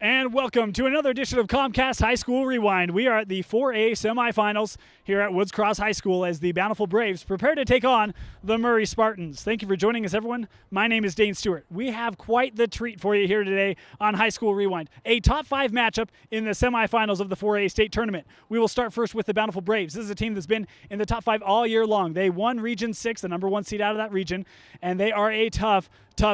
And welcome to another edition of Comcast High School Rewind. We are at the 4A semifinals here at Woods Cross High School as the Bountiful Braves prepare to take on the Murray Spartans. Thank you for joining us, everyone. My name is Dane Stewart. We have quite the treat for you here today on High School Rewind. A top 5 matchup in the semifinals of the 4A state tournament. We will start first with the Bountiful Braves. This is a team that's been in the top 5 all year long. They won Region 6, the number 1 seed out of that region, and they are a tough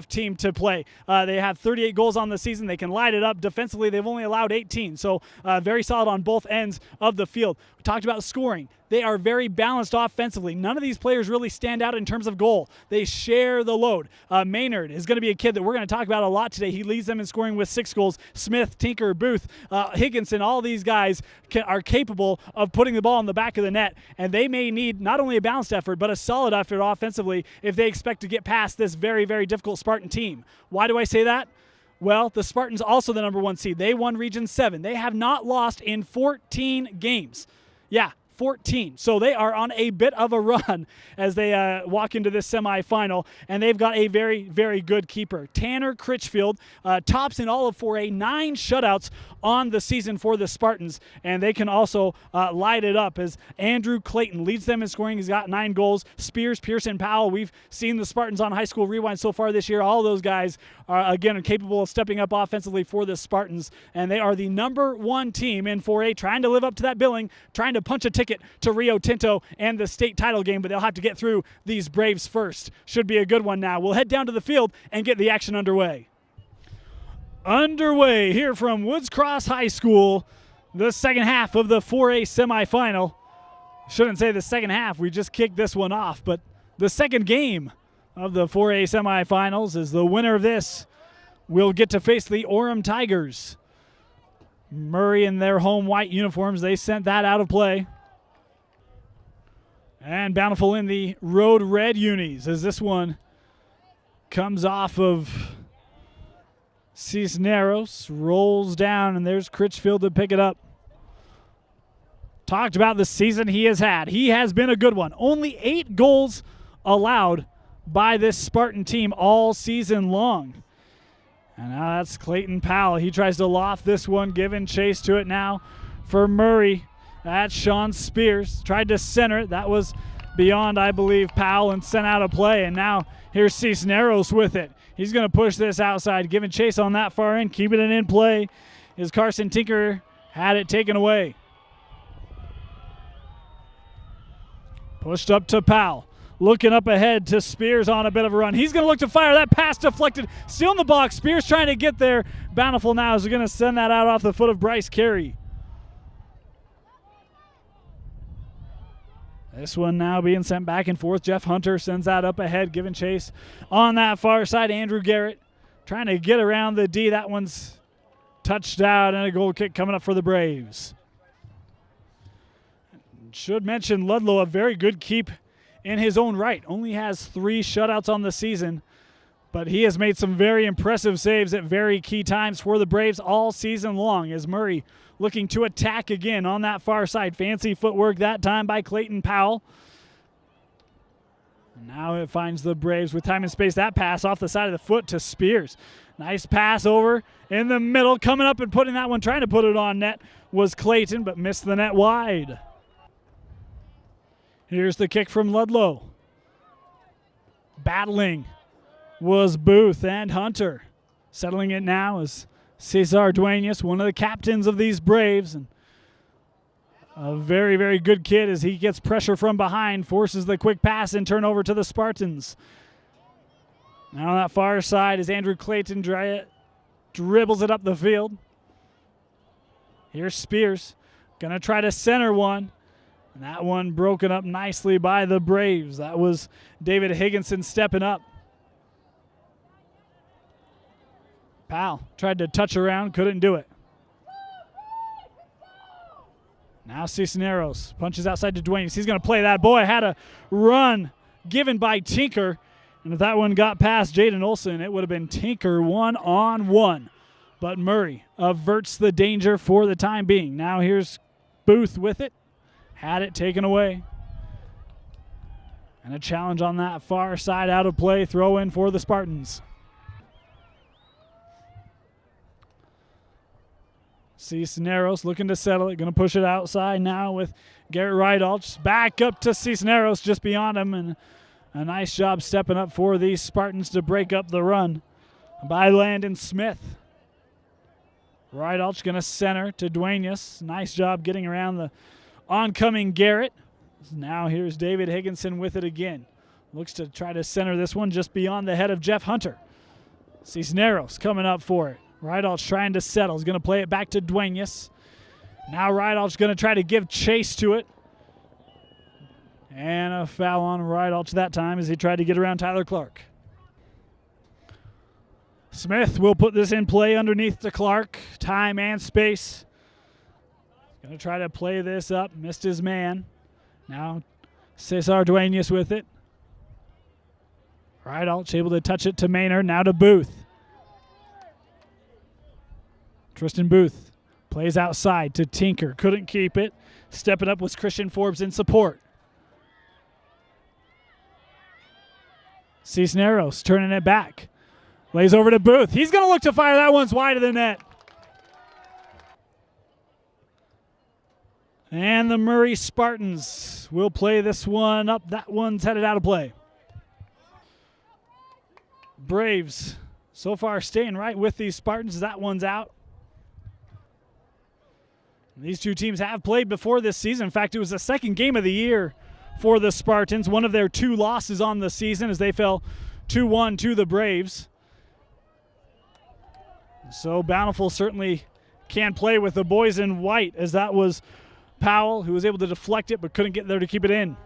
team to play. They have 38 goals on the season. They can light it up. Defensively, they've only allowed 18, so very solid on both ends of the field. We talked about scoring. They are very balanced offensively. None of these players really stand out in terms of goal. They share the load. Maynard is going to be a kid that we're going to talk about a lot today. He leads them in scoring with 6 goals. Smith, Tinker, Booth, Higginson, all these guys are capable of putting the ball in the back of the net, and they may need not only a balanced effort, but a solid effort offensively if they expect to get past this very, very difficult Spartan team. Why do I say that? Well, the Spartans also the number 1 seed. They won Region 7. They have not lost in 14 games. Yeah, 14. So they are on a bit of a run as they walk into this semifinal, and they've got a very, very good keeper. Tanner Critchfield tops in all of 4A, 9 shutouts on the season for the Spartans, and they can also light it up as Andrew Clayton leads them in scoring. He's got 9 goals. Spears, Pearson, Powell. We've seen the Spartans on High School Rewind so far this year. All of those guys are, again, capable of stepping up offensively for the Spartans, and they are the number 1 team in 4A, trying to live up to that billing, trying to punch a ticket to Rio Tinto and the state title game, but they'll have to get through these Braves first. Should be a good one now. We'll head down to the field and get the action underway. Underway here from Woods Cross High School, the second half of the 4A semifinal. Shouldn't say the second half, we just kicked this one off, but the second game of the 4A semifinals is the winner of this will get to face the Orem Tigers. Murray in their home white uniforms, they sent that out of play. And Bountiful in the road red unis as this one comes off of Cisneros, rolls down, and there's Critchfield to pick it up. Talked about the season he has had. He has been a good one. Only 8 goals allowed by this Spartan team all season long. And now that's Clayton Powell. He tries to loft this one, giving chase to it now for Murray. That's Sean Spears. Tried to center it. That was beyond, I believe, Powell and sent out of play. And now here's Cisneros with it. He's going to push this outside, giving chase on that far end, keeping it in play. Is Carson Tinker had it taken away. Pushed up to Powell. Looking up ahead to Spears on a bit of a run. He's going to look to fire. That pass deflected. Still in the box. Spears trying to get there. Bountiful now is going to send that out off the foot of Bryce Carey. This one now being sent back and forth. Jeff Hunter sends that up ahead, giving chase on that far side. Andrew Garrett trying to get around the D. That one's touched out, and a goal kick coming up for the Braves. Should mention Ludlow, a very good keep in his own right. Only has 3 shutouts on the season, but he has made some very impressive saves at very key times for the Braves all season long as Murray looking to attack again on that far side. Fancy footwork that time by Clayton Powell. Now it finds the Braves with time and space. That pass off the side of the foot to Spears. Nice pass over in the middle. Coming up and putting that one, trying to put it on net was Clayton, but missed the net wide. Here's the kick from Ludlow. Battling was Booth and Hunter. Settling it now is Cesar Duenas, one of the captains of these Braves. And a very, very good kid as he gets pressure from behind, forces the quick pass and turnover to the Spartans. Now on that far side is Andrew Clayton, dribbles it up the field. Here's Spears, going to try to center one. And that one broken up nicely by the Braves. That was David Higginson stepping up. Powell tried to touch around, couldn't do it. Now Cisneros punches outside to Duenas. He's going to play that. Boy, had a run given by Tinker. And if that one got past Jaden Olson, it would have been Tinker 1-on-1. But Murray averts the danger for the time being. Now here's Booth with it. Had it taken away. And a challenge on that far side out of play. Throw in for the Spartans. Cisneros looking to settle it, going to push it outside now with Garrett Rydalch. Back up to Cisneros just beyond him, and a nice job stepping up for these Spartans to break up the run by Landon Smith. Rydalch going to center to Duenas. Nice job getting around the oncoming Garrett. Now here's David Higginson with it again. Looks to try to center this one just beyond the head of Jeff Hunter. Cisneros coming up for it. Rydalch trying to settle. He's going to play it back to Duenas. Now Rydalch going to try to give chase to it. And a foul on Rydalch that time as he tried to get around Tyler Clark. Smith will put this in play underneath to Clark. Time and space. Going to try to play this up. Missed his man. Now Cesar Duenas with it. Rydalch able to touch it to Maynard. Now to Booth. Tristan Booth plays outside to Tinker. Couldn't keep it. Stepping up was Christian Forbes in support. Cisneros turning it back. Lays over to Booth. He's going to look to fire. That one's wide of the net. And the Murray Spartans will play this one up. That one's headed out of play. Braves so far staying right with these Spartans. That one's out. These two teams have played before this season. In fact, it was the second game of the year for the Spartans. One of their two losses on the season as they fell 2-1 to the Braves. So Bountiful certainly can play with the boys in white, as that was Powell who was able to deflect it but couldn't get there to keep it in.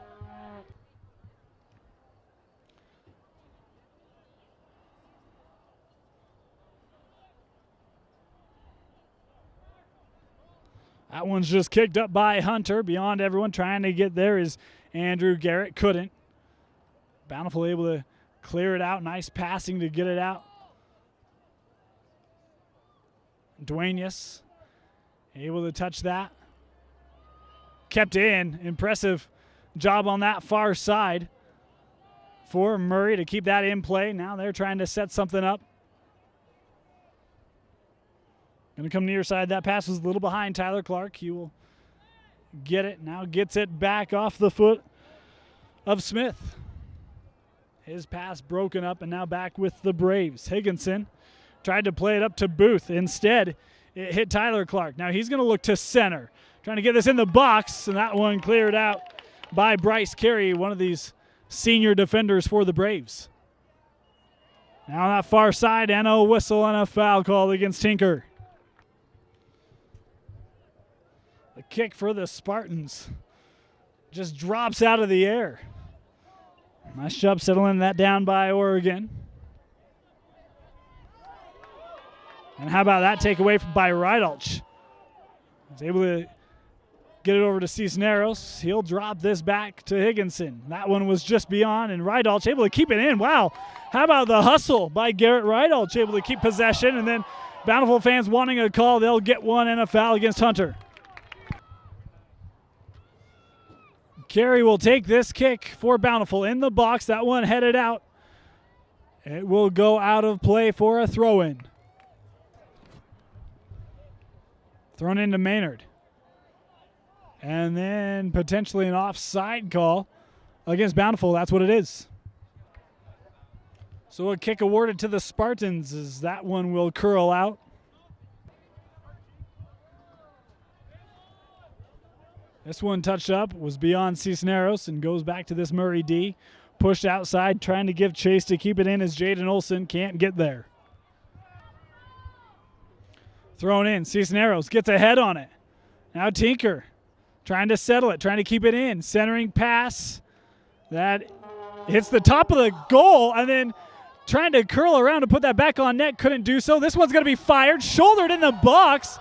That one's just kicked up by Hunter. Beyond everyone trying to get there is Andrew Garrett. Couldn't. Bountiful able to clear it out. Nice passing to get it out. Duenas able to touch that. Kept in. Impressive job on that far side for Murray to keep that in play. Now they're trying to set something up. Going to come near side. That pass was a little behind Tyler Clark. He will get it. Now gets it back off the foot of Smith. His pass broken up and now back with the Braves. Higginson tried to play it up to Booth. Instead, it hit Tyler Clark. Now he's going to look to center. Trying to get this in the box, and that one cleared out by Bryce Carey, one of these senior defenders for the Braves. Now on that far side, and a whistle and a foul called against Tinker. The kick for the Spartans just drops out of the air. Nice job settling that down by Oregon. And how about that takeaway by Rydalch? He's able to get it over to Cisneros. He'll drop this back to Higginson. That one was just beyond, and Rydalch able to keep it in. Wow, how about the hustle by Garrett Rydalch, able to keep possession, and then Bountiful fans wanting a call, they'll get one and a foul against Hunter. Carey will take this kick for Bountiful in the box. That one headed out. It will go out of play for a throw-in. Thrown into Maynard. And then potentially an offside call against Bountiful. That's what it is. So a kick awarded to the Spartans as that one will curl out. This one touched up, was beyond Cisneros, and goes back to this Murray D. Pushed outside, trying to give chase to keep it in as Jaden Olson can't get there. Thrown in, Cisneros gets a head on it. Now Tinker trying to settle it, trying to keep it in. Centering pass that hits the top of the goal, and then trying to curl around to put that back on net, couldn't do so. This one's going to be fired, shouldered in the box.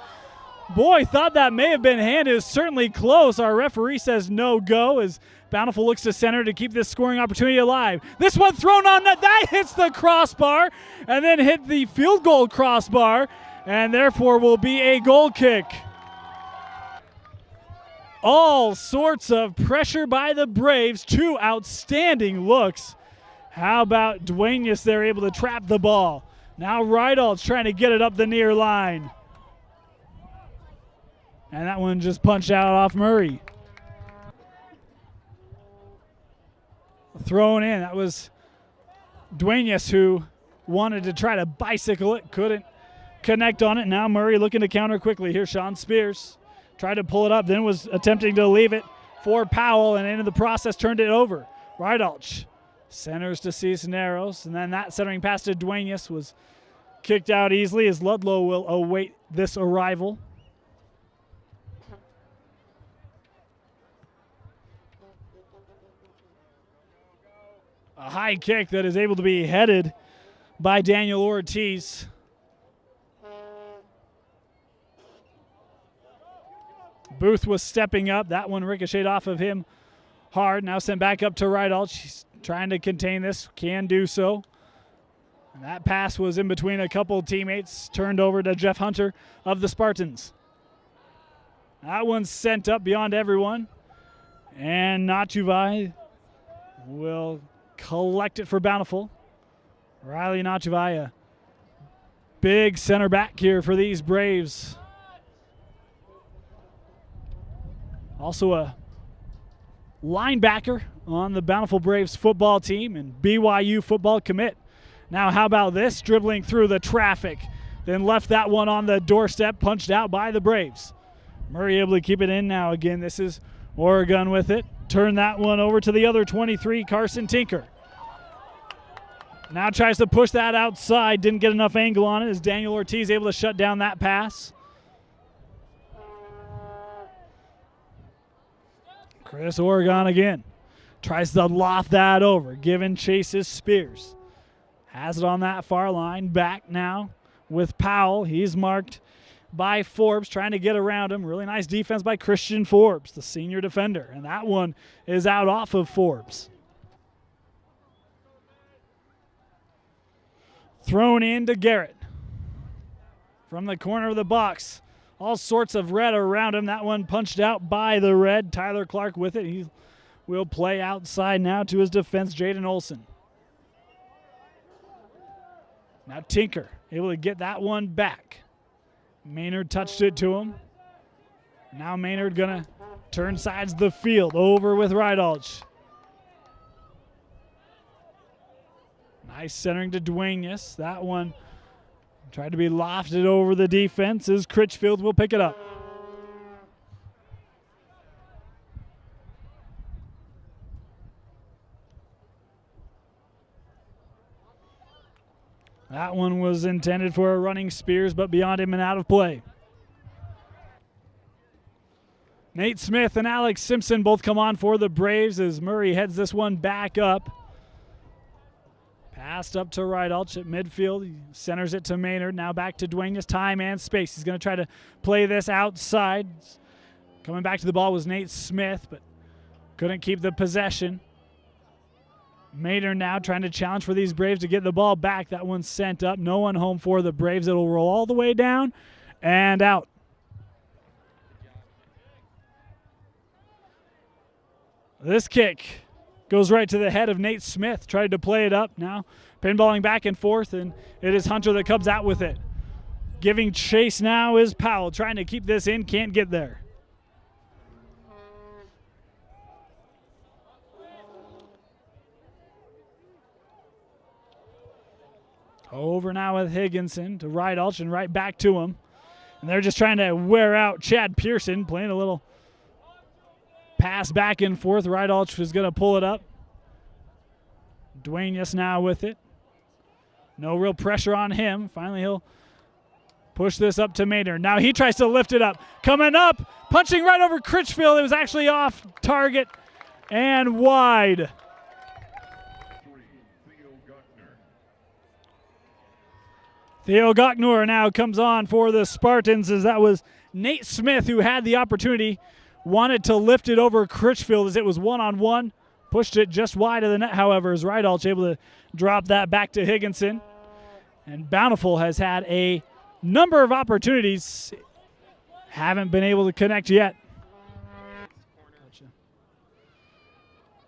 Boy, thought that may have been handed. It was certainly close. Our referee says no go as Bountiful looks to center to keep this scoring opportunity alive. This one thrown on net. That hits the crossbar and then hit the field goal crossbar, and therefore will be a goal kick. All sorts of pressure by the Braves. Two outstanding looks. How about Duenas there able to trap the ball. Now Rydalch trying to get it up the near line. And that one just punched out off Murray. Thrown in. That was Duenas who wanted to try to bicycle it. Couldn't connect on it. Now Murray looking to counter quickly. Here's Sean Spears. Tried to pull it up, then was attempting to leave it for Powell, and in the process turned it over. Rydalch centers to Cisneros, and then that centering pass to Duenas was kicked out easily as Ludlow will await this arrival. A high kick that is able to be headed by Daniel Ortiz. Booth was stepping up. That one ricocheted off of him hard. Now sent back up to Rydalch. He's trying to contain this. Can do so. And that pass was in between a couple teammates. Turned over to Jeff Hunter of the Spartans. That one's sent up beyond everyone. And Nachuvai will collect it for Bountiful. Riley Nachuvai, a big center back here for these Braves. Also a linebacker on the Bountiful Braves football team and BYU football commit. Now how about this? Dribbling through the traffic. Then left that one on the doorstep, punched out by the Braves. Murray able to keep it in now again. This is Oregon with it. Turn that one over to the other 23, Carson Tinker. Now tries to push that outside. Didn't get enough angle on it as Daniel Ortiz able to shut down that pass. Chris Oregon again. Tries to loft that over. Giving chases Spears. Has it on that far line. Back now with Powell. He's marked by Forbes, trying to get around him. Really nice defense by Christian Forbes, the senior defender. And that one is out off of Forbes. Thrown into Garrett. From the corner of the box. All sorts of red around him. That one punched out by the red. Tyler Clark with it. He will play outside now to his defense, Jaden Olson. Now Tinker able to get that one back. Maynard touched it to him. Now Maynard gonna turn sides of the field. Over with Rydalch. Nice centering to Duenas. That one tried to be lofted over the defense as Critchfield will pick it up. That one was intended for a running Spears, but beyond him and out of play. Nate Smith and Alex Simpson both come on for the Braves as Murray heads this one back up. Passed up to Rydalch at midfield. He centers it to Maynard. Now back to Duenas. Time and space. He's going to try to play this outside. Coming back to the ball was Nate Smith, but couldn't keep the possession. Maynard now trying to challenge for these Braves to get the ball back. That one's sent up. No one home for the Braves. It'll roll all the way down and out. This kick goes right to the head of Nate Smith. Tried to play it up. Now pinballing back and forth, and it is Hunter that comes out with it. Giving chase now is Powell. Trying to keep this in. Can't get there. Over now with Higginson to Rydalch and right back to him. And they're just trying to wear out Chad Pearson, playing a little pass back and forth. Rydalch is going to pull it up. Duenas now with it. No real pressure on him. Finally, he'll push this up to Maynard. Now he tries to lift it up. Coming up, punching right over Critchfield. It was actually off target and wide. Theo Gocknor now comes on for the Spartans as that was Nate Smith who had the opportunity. Wanted to lift it over Critchfield as it was one-on-one. Pushed it just wide of the net, however, as Rydalch able to drop that back to Higginson. And Bountiful has had a number of opportunities. Haven't been able to connect yet.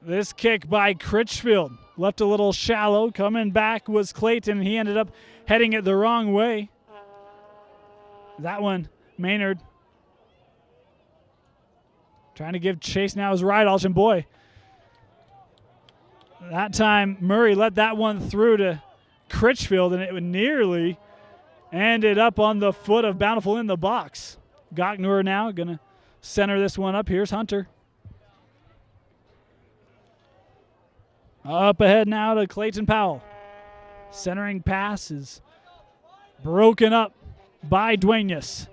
This kick by Critchfield. Left a little shallow. Coming back was Clayton. He ended up heading it the wrong way. That one, Maynard Trying to give chase now is Rydalch, and boy, that time Murray let that one through to Critchfield, and it would nearly ended up on the foot of Bountiful in the box. Gocknur now going to center this one up. Here's Hunter. Up ahead now to Clayton Powell. Centering pass is broken up by Duenas.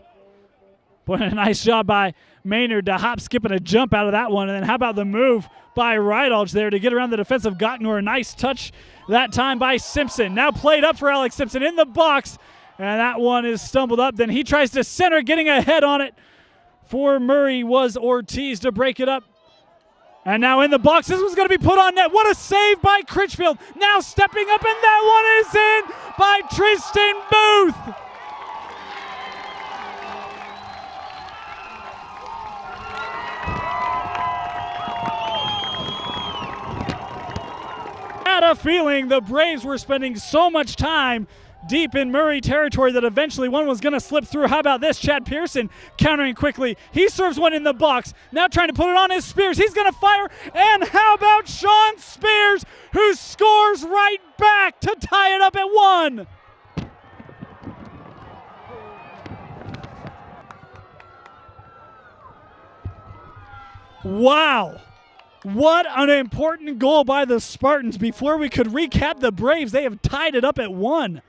But a nice job by Maynard to hop, skip, and a jump out of that one. And then how about the move by Rydalch there to get around the defense of Gocknur. A nice touch that time by Simpson. Now played up for Alex Simpson in the box. And that one is stumbled up. Then he tries to center, getting a head on it. For Murray was Ortiz to break it up. And now in the box, this one's going to be put on net. What a save by Critchfield. Now stepping up, and that one is in by Tristan Booth. I had a feeling the Braves were spending so much time deep in Murray territory that eventually one was going to slip through. How about this? Chad Pearson countering quickly. He serves one in the box. Now trying to put it on his Spears. He's going to fire. And how about Sean Spears, who scores right back to tie it up at 1? Wow. What an important goal by the Spartans. Before we could recap the Braves, they have tied it up at 1.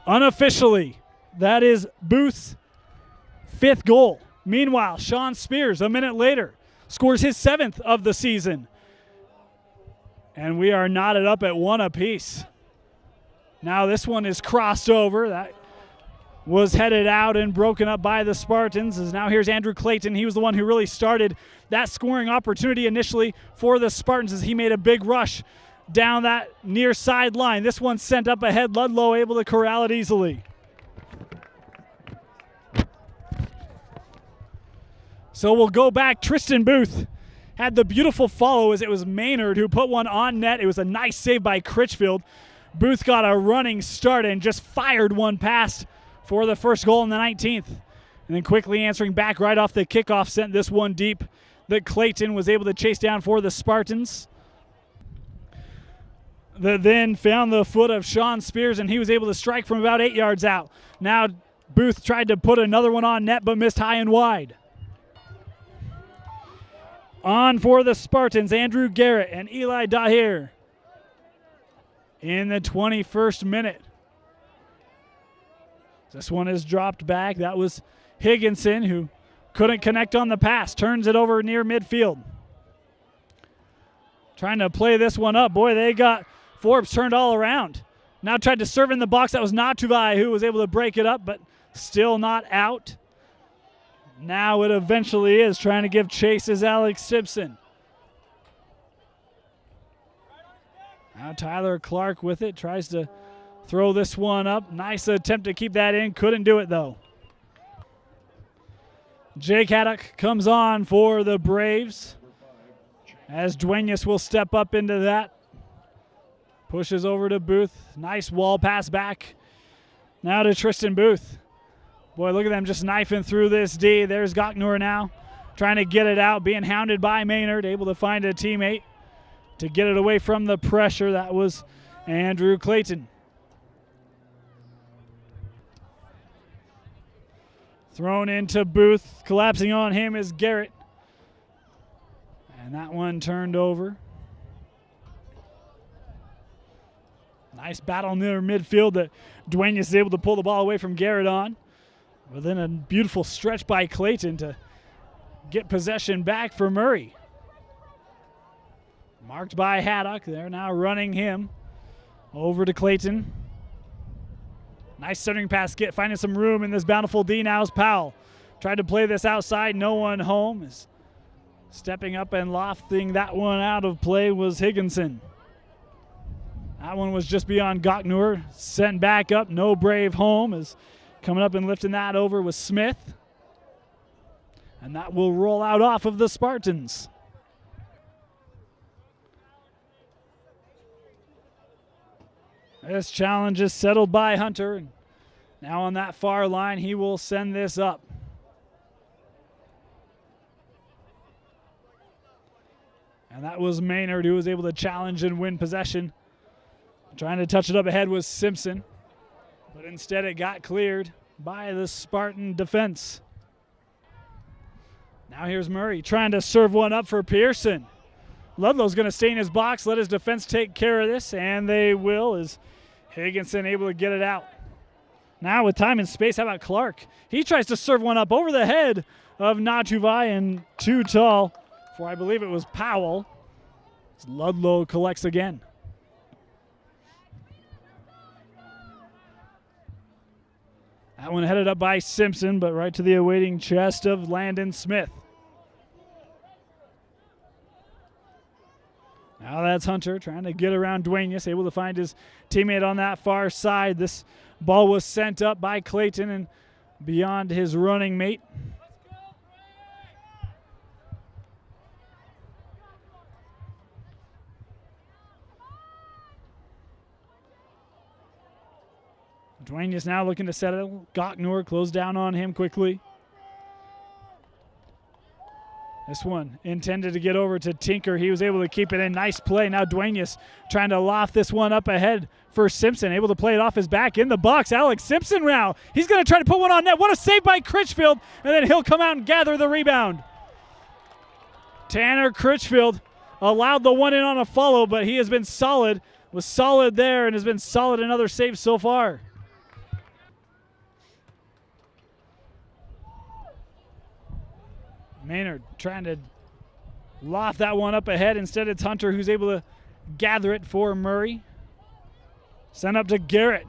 Unofficially, that is Booth's 5th goal. Meanwhile, Sean Spears, a minute later, scores his 7th of the season. And we are knotted up at 1 apiece. Now this one is crossed over. That was headed out and broken up by the Spartans. As now here's Andrew Clayton. He was the one who really started that scoring opportunity initially for the Spartans as he made a big rush down that near sideline. This one sent up ahead. Ludlow able to corral it easily. So we'll go back. Tristan Booth had the beautiful follow as it was Maynard who put one on net. It was a nice save by Critchfield. Booth got a running start and just fired one past for the first goal in the 19th. And then quickly answering back right off the kickoff, sent this one deep that Clayton was able to chase down for the Spartans. That then found the foot of Sean Spears, and he was able to strike from about 8 yards out. Now Booth tried to put another one on net, but missed high and wide. On for the Spartans, Andrew Garrett and Eli Dahir in the 21st minute. This one is dropped back. That was Higginson, who couldn't connect on the pass. Turns it over near midfield. Trying to play this one up. Boy, they got Forbes turned all around. Now tried to serve in the box. That was Natuvai who was able to break it up, but still not out. Now it eventually is. Trying to give chase is Alex Simpson. Now Tyler Clark with it. Tries to throw this one up. Nice attempt to keep that in. Couldn't do it, though. Jake Haddock comes on for the Braves as Duenas will step up into that. Pushes over to Booth. Nice wall pass back. Now to Tristan Booth. Boy, look at them just knifing through this D. There's Gocknur now trying to get it out, being hounded by Maynard, able to find a teammate to get it away from the pressure. That was Andrew Clayton. Thrown into Booth. Collapsing on him is Garrett. And that one turned over. Nice battle near midfield that Duenas is able to pull the ball away from Garrett on. But then a beautiful stretch by Clayton to get possession back for Murray. Marked by Haddock. They're now running him over to Clayton. Nice centering pass, finding some room in this Bountiful D. Now is Powell. Tried to play this outside, no one home. Is stepping up and lofting that one out of play was Higginson. That one was just beyond Gocknur. Sent back up, no Brave home. Is coming up and lifting that over was Smith. And that will roll out off of the Spartans. This challenge is settled by Hunter. Now on that far line, he will send this up. That was Maynard who was able to challenge and win possession. Trying to touch it up ahead was Simpson, but instead it got cleared by the Spartan defense. Now here's Murray trying to serve one up for Pearson. Ludlow's going to stay in his box, let his defense take care of this, and they will, as Higginson able to get it out. Now with time and space, how about Clark? He tries to serve one up over the head of Natuvai and too tall for, I believe it was Powell. As Ludlow collects again. That one headed up by Simpson, but right to the awaiting chest of Landon Smith. Now that's Hunter trying to get around Duenas, able to find his teammate on that far side. This ball was sent up by Clayton and beyond his running mate. Duenas now looking to settle. Gocknor closed down on him quickly. This one intended to get over to Tinker. He was able to keep it in. Nice play. Now Duenas trying to loft this one up ahead for Simpson. Able to play it off his back in the box. Alex Simpson now. He's going to try to put one on net. What a save by Critchfield. And then he'll come out and gather the rebound. Tanner Critchfield allowed the one in on a follow, but he has been solid. Was solid there and has been solid in other saves so far. Maynard trying to loft that one up ahead. Instead, it's Hunter who's able to gather it for Murray. Send up to Garrett.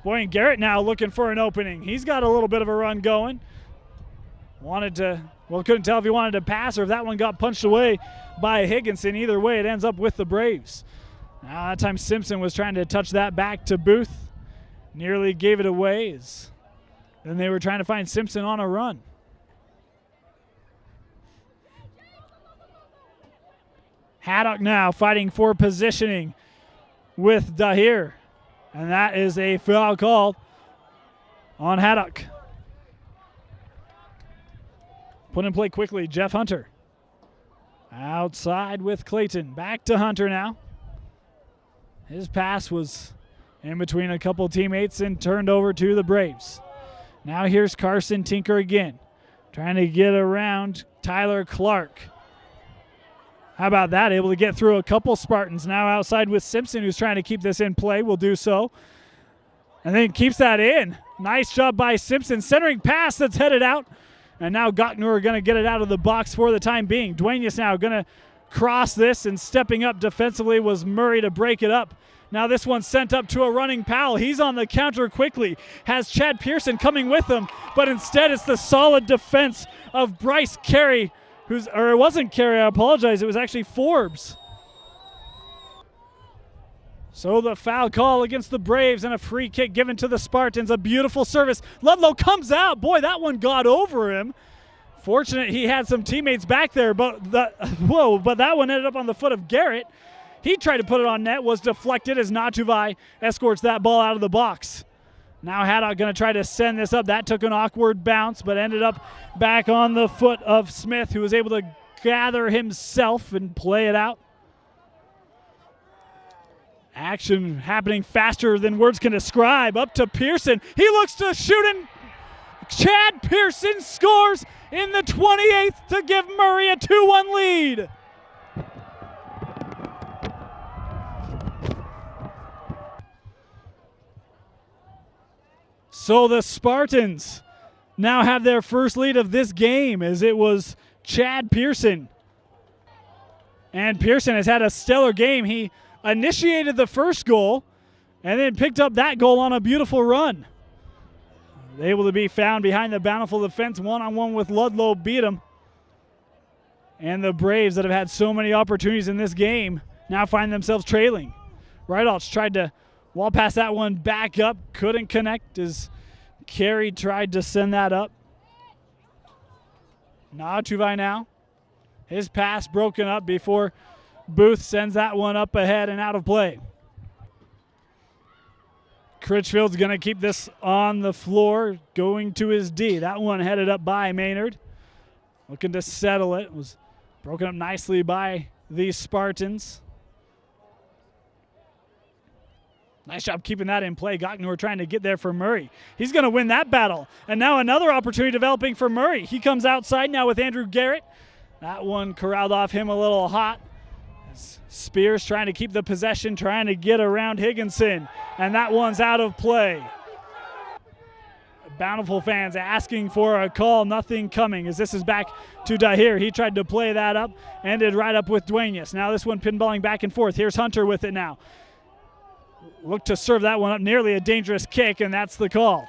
Boy, and Garrett now looking for an opening. He's got a little bit of a run going. Couldn't tell if he wanted to pass or if that one got punched away by Higginson. Either way, it ends up with the Braves. Now that time Simpson was trying to touch that back to Booth. Nearly gave it away. Then they were trying to find Simpson on a run. Haddock now fighting for positioning with Dahir. And that is a foul call on Haddock. Put in play quickly, Jeff Hunter. Outside with Clayton. Back to Hunter now. His pass was in between a couple teammates and turned over to the Braves. Now here's Carson Tinker again. Trying to get around Tyler Clark. How about that? Able to get through a couple Spartans. Now outside with Simpson, who's trying to keep this in play. Will do so. And then keeps that in. Nice job by Simpson. Centering pass that's headed out. And now Gocknor are going to get it out of the box for the time being. Duenas now going to cross this, and stepping up defensively was Murray to break it up. Now this one's sent up to a running Powell. He's on the counter quickly. Has Chad Pearson coming with him. But instead it's the solid defense of Bryce Carey. It wasn't Carey, I apologize. It was actually Forbes. So the foul call against the Braves and a free kick given to the Spartans. A beautiful service. Ludlow comes out. Boy, that one got over him. Fortunate he had some teammates back there, but that one ended up on the foot of Garrett. He tried to put it on net, was deflected as Natuvai escorts that ball out of the box. Now Haddock going to try to send this up. That took an awkward bounce, but ended up back on the foot of Smith, who was able to gather himself and play it out. Action happening faster than words can describe. Up to Pearson. He looks to shoot, and Chad Pearson scores in the 28th to give Murray a 2-1 lead. So the Spartans now have their first lead of this game, as it was Chad Pearson. And Pearson has had a stellar game. He initiated the first goal and then picked up that goal on a beautiful run. Able to be found behind the Bountiful defense. One-on-one with Ludlow beat him. And the Braves, that have had so many opportunities in this game, now find themselves trailing. Rideout tried to wall pass that one back up. Couldn't connect as Carey tried to send that up. Natuvai now. His pass broken up before Booth sends that one up ahead and out of play. Critchfield's going to keep this on the floor, going to his D. That one headed up by Maynard. Looking to settle it. Was broken up nicely by the Spartans. Nice job keeping that in play. Gocknor trying to get there for Murray. He's going to win that battle. And now another opportunity developing for Murray. He comes outside now with Andrew Garrett. That one corralled off him a little hot. Spears trying to keep the possession, trying to get around Higginson. And that one's out of play. Bountiful fans asking for a call, nothing coming as this is back to Dahir. He tried to play that up, ended right up with Duenas. Now this one pinballing back and forth. Here's Hunter with it now. Look to serve that one up, nearly a dangerous kick, and that's the call.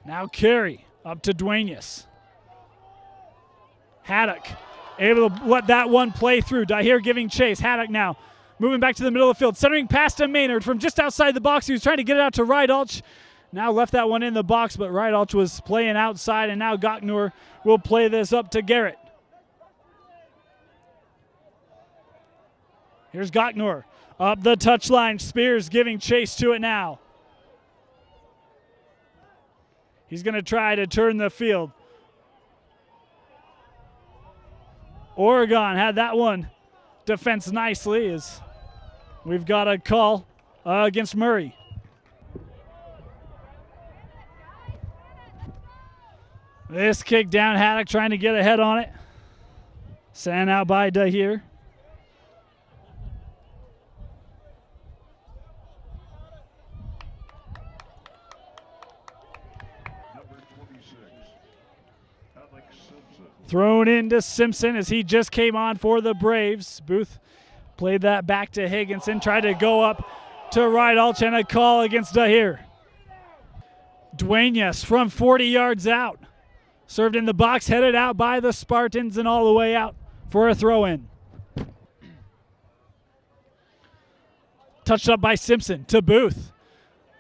Now Carey up to Duenas. Haddock able to let that one play through. Dahir giving chase. Haddock now moving back to the middle of the field, centering past to Maynard from just outside the box. He was trying to get it out to Rydalch. Now left that one in the box, but Rydalch was playing outside, and now Gocknor will play this up to Garrett. Here's Gocknor up the touchline. Spears giving chase to it now. He's going to try to turn the field. Oregon had that one defense nicely as we've got a call against Murray. This kick down, Haddock trying to get ahead on it. Sent out by Dahir. Thrown into Simpson as he just came on for the Braves. Booth played that back to Higginson, tried to go up to Rydalch, and a call against Dahir. Duenas from 40 yards out. Served in the box, headed out by the Spartans and all the way out for a throw-in. Touched up by Simpson to Booth.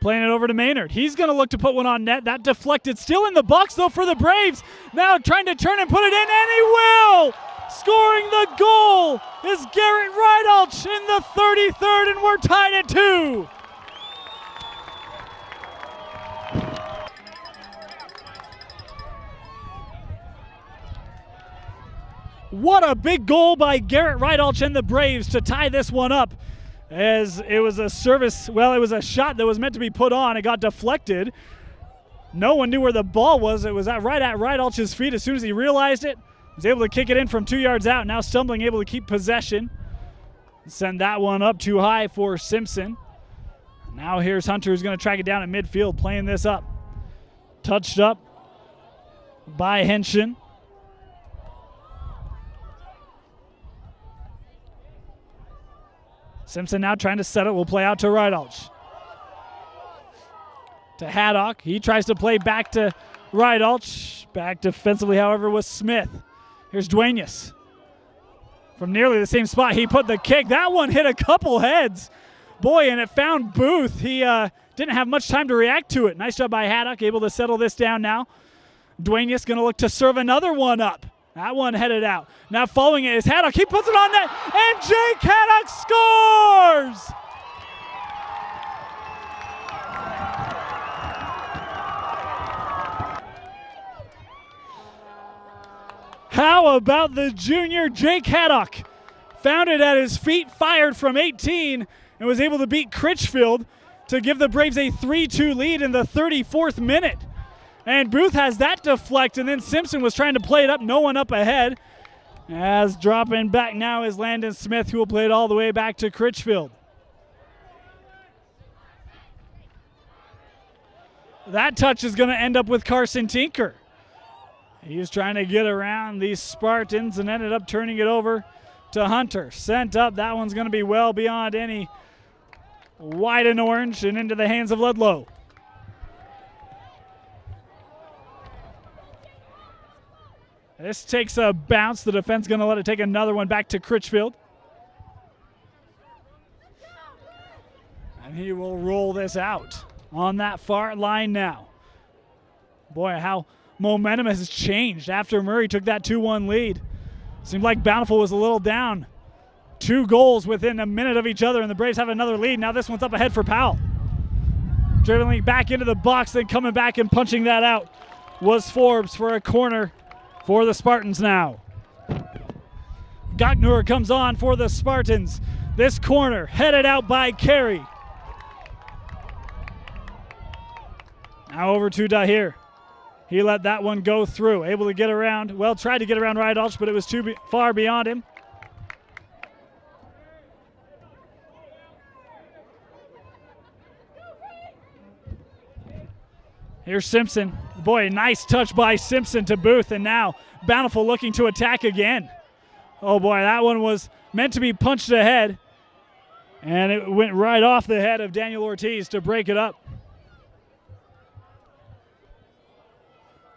Playing it over to Maynard. He's going to look to put one on net. That deflected. Still in the box, though, for the Braves. Now trying to turn and put it in, and he will! Scoring the goal is Garrett Rydalch in the 33rd, and we're tied at 2. What a big goal by Garrett Rydalch and the Braves to tie this one up. As it was a service, well, it was a shot that was meant to be put on. It got deflected. No one knew where the ball was. It was right at Rydalch's feet. As soon as he realized it, he was able to kick it in from 2 yards out. Now stumbling, able to keep possession. Send that one up too high for Simpson. Now here's Hunter, who's going to track it down at midfield, playing this up. Touched up by Henshin. Simpson now trying to set it. Will play out to Rydalch. To Haddock. He tries to play back to Rydalch. Back defensively, however, was Smith. Here's Duenas. From nearly the same spot, he put the kick. That one hit a couple heads. Boy, and it found Booth. He didn't have much time to react to it. Nice job by Haddock, able to settle this down now. Duenas going to look to serve another one up. That one headed out. Now following it is Haddock. He puts it on net, and Jake Haddock scores! How about the junior Jake Haddock? Found it at his feet, fired from 18, and was able to beat Critchfield to give the Braves a 3-2 lead in the 34th minute. And Booth has that deflect, and then Simpson was trying to play it up, no one up ahead. As dropping back now is Landon Smith, who will play it all the way back to Critchfield. That touch is going to end up with Carson Tinker. He was trying to get around these Spartans and ended up turning it over to Hunter. Sent up, that one's going to be well beyond any white and orange and into the hands of Ludlow. This takes a bounce. The defense going to let it take another one back to Critchfield. And he will roll this out on that far line now. Boy, how momentum has changed after Murray took that 2-1 lead. Seemed like Bountiful was a little down. 2 goals within a minute of each other, and the Braves have another lead. Now this one's up ahead for Powell. Dribbling back into the box, then coming back and punching that out was Forbes for a corner for the Spartans now. Goknur comes on for the Spartans. This corner headed out by Carey. Now over to Dahir. He let that one go through. Able to get around. Well, tried to get around Rydalch, but it was too far beyond him. Here's Simpson. Boy, nice touch by Simpson to Booth, and now Bountiful looking to attack again. Oh boy, that one was meant to be punched ahead, and it went right off the head of Daniel Ortiz to break it up.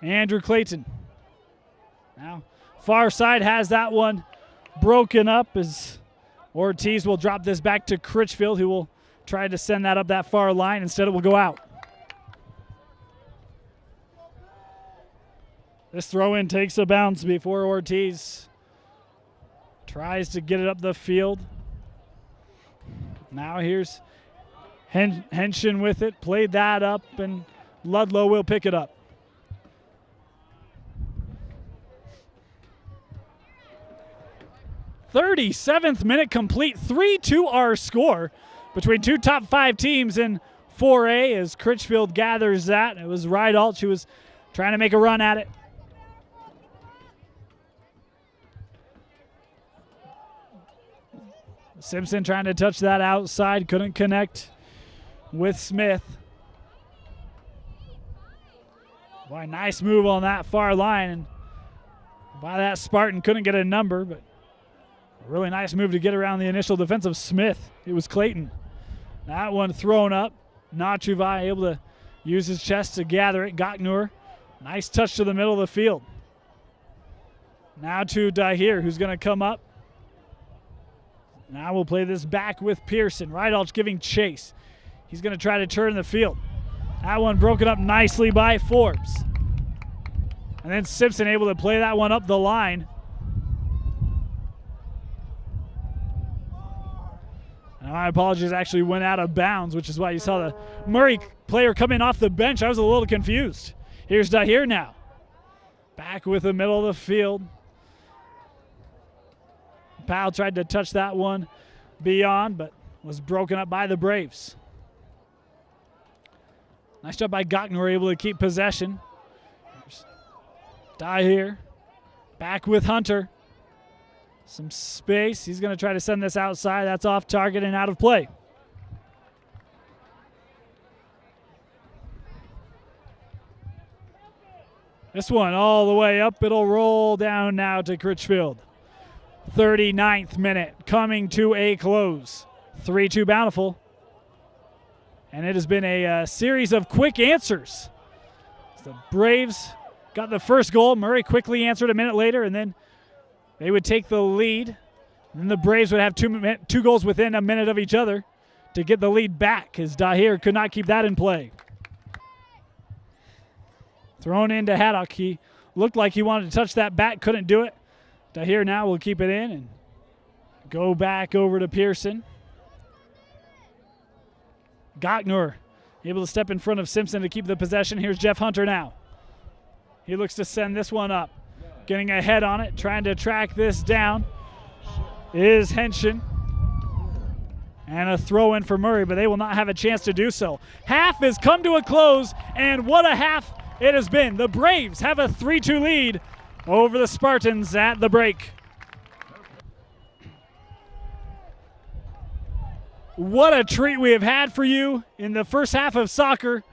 Andrew Clayton. Now, far side has that one broken up as Ortiz will drop this back to Critchfield, who will try to send that up that far line. Instead, it will go out. This throw-in takes a bounce before Ortiz tries to get it up the field. Now here's Henshin with it. Played that up, and Ludlow will pick it up. "37th minute complete, 3-2 our score between two top 5 teams in 4A as Critchfield gathers that. It was Rydalch who was trying to make a run at it. Simpson trying to touch that outside, couldn't connect with Smith. Boy, nice move on that far line, and by that Spartan, couldn't get a number, but a really nice move to get around the initial defense of Smith. It was Clayton. That one thrown up. Nachuvai able to use his chest to gather it. Goknur, nice touch to the middle of the field. Now to Dahir, who's going to come up. Now we'll play this back with Pearson. Rydalch giving chase. He's going to try to turn the field. That one broken up nicely by Forbes. And then Simpson able to play that one up the line. And my apologies, actually went out of bounds, which is why you saw the Murray player coming off the bench. I was a little confused. Here's Dahir now. Back with the middle of the field. Powell tried to touch that one beyond, but was broken up by the Braves. Nice job by Goknur, able to keep possession. Dahir. Back with Hunter. Some space. He's going to try to send this outside. That's off target and out of play. This one all the way up. It'll roll down now to Critchfield. 39th minute coming to a close. 3-2 Bountiful. And it has been a series of quick answers. The Braves got the first goal. Murray quickly answered a minute later, and then they would take the lead. Then the Braves would have two goals within a minute of each other to get the lead back, as Dahir could not keep that in play. Thrown into Haddock. He looked like he wanted to touch that back, couldn't do it. Dahir now will keep it in and go back over to Pearson. Goknur able to step in front of Simpson to keep the possession. Here's Jeff Hunter now. He looks to send this one up. Getting ahead on it, trying to track this down is Henshin. And a throw in for Murray, but they will not have a chance to do so. Half has come to a close, and what a half it has been. The Braves have a 3-2 lead over the Spartans at the break. What a treat we have had for you in the first half of soccer.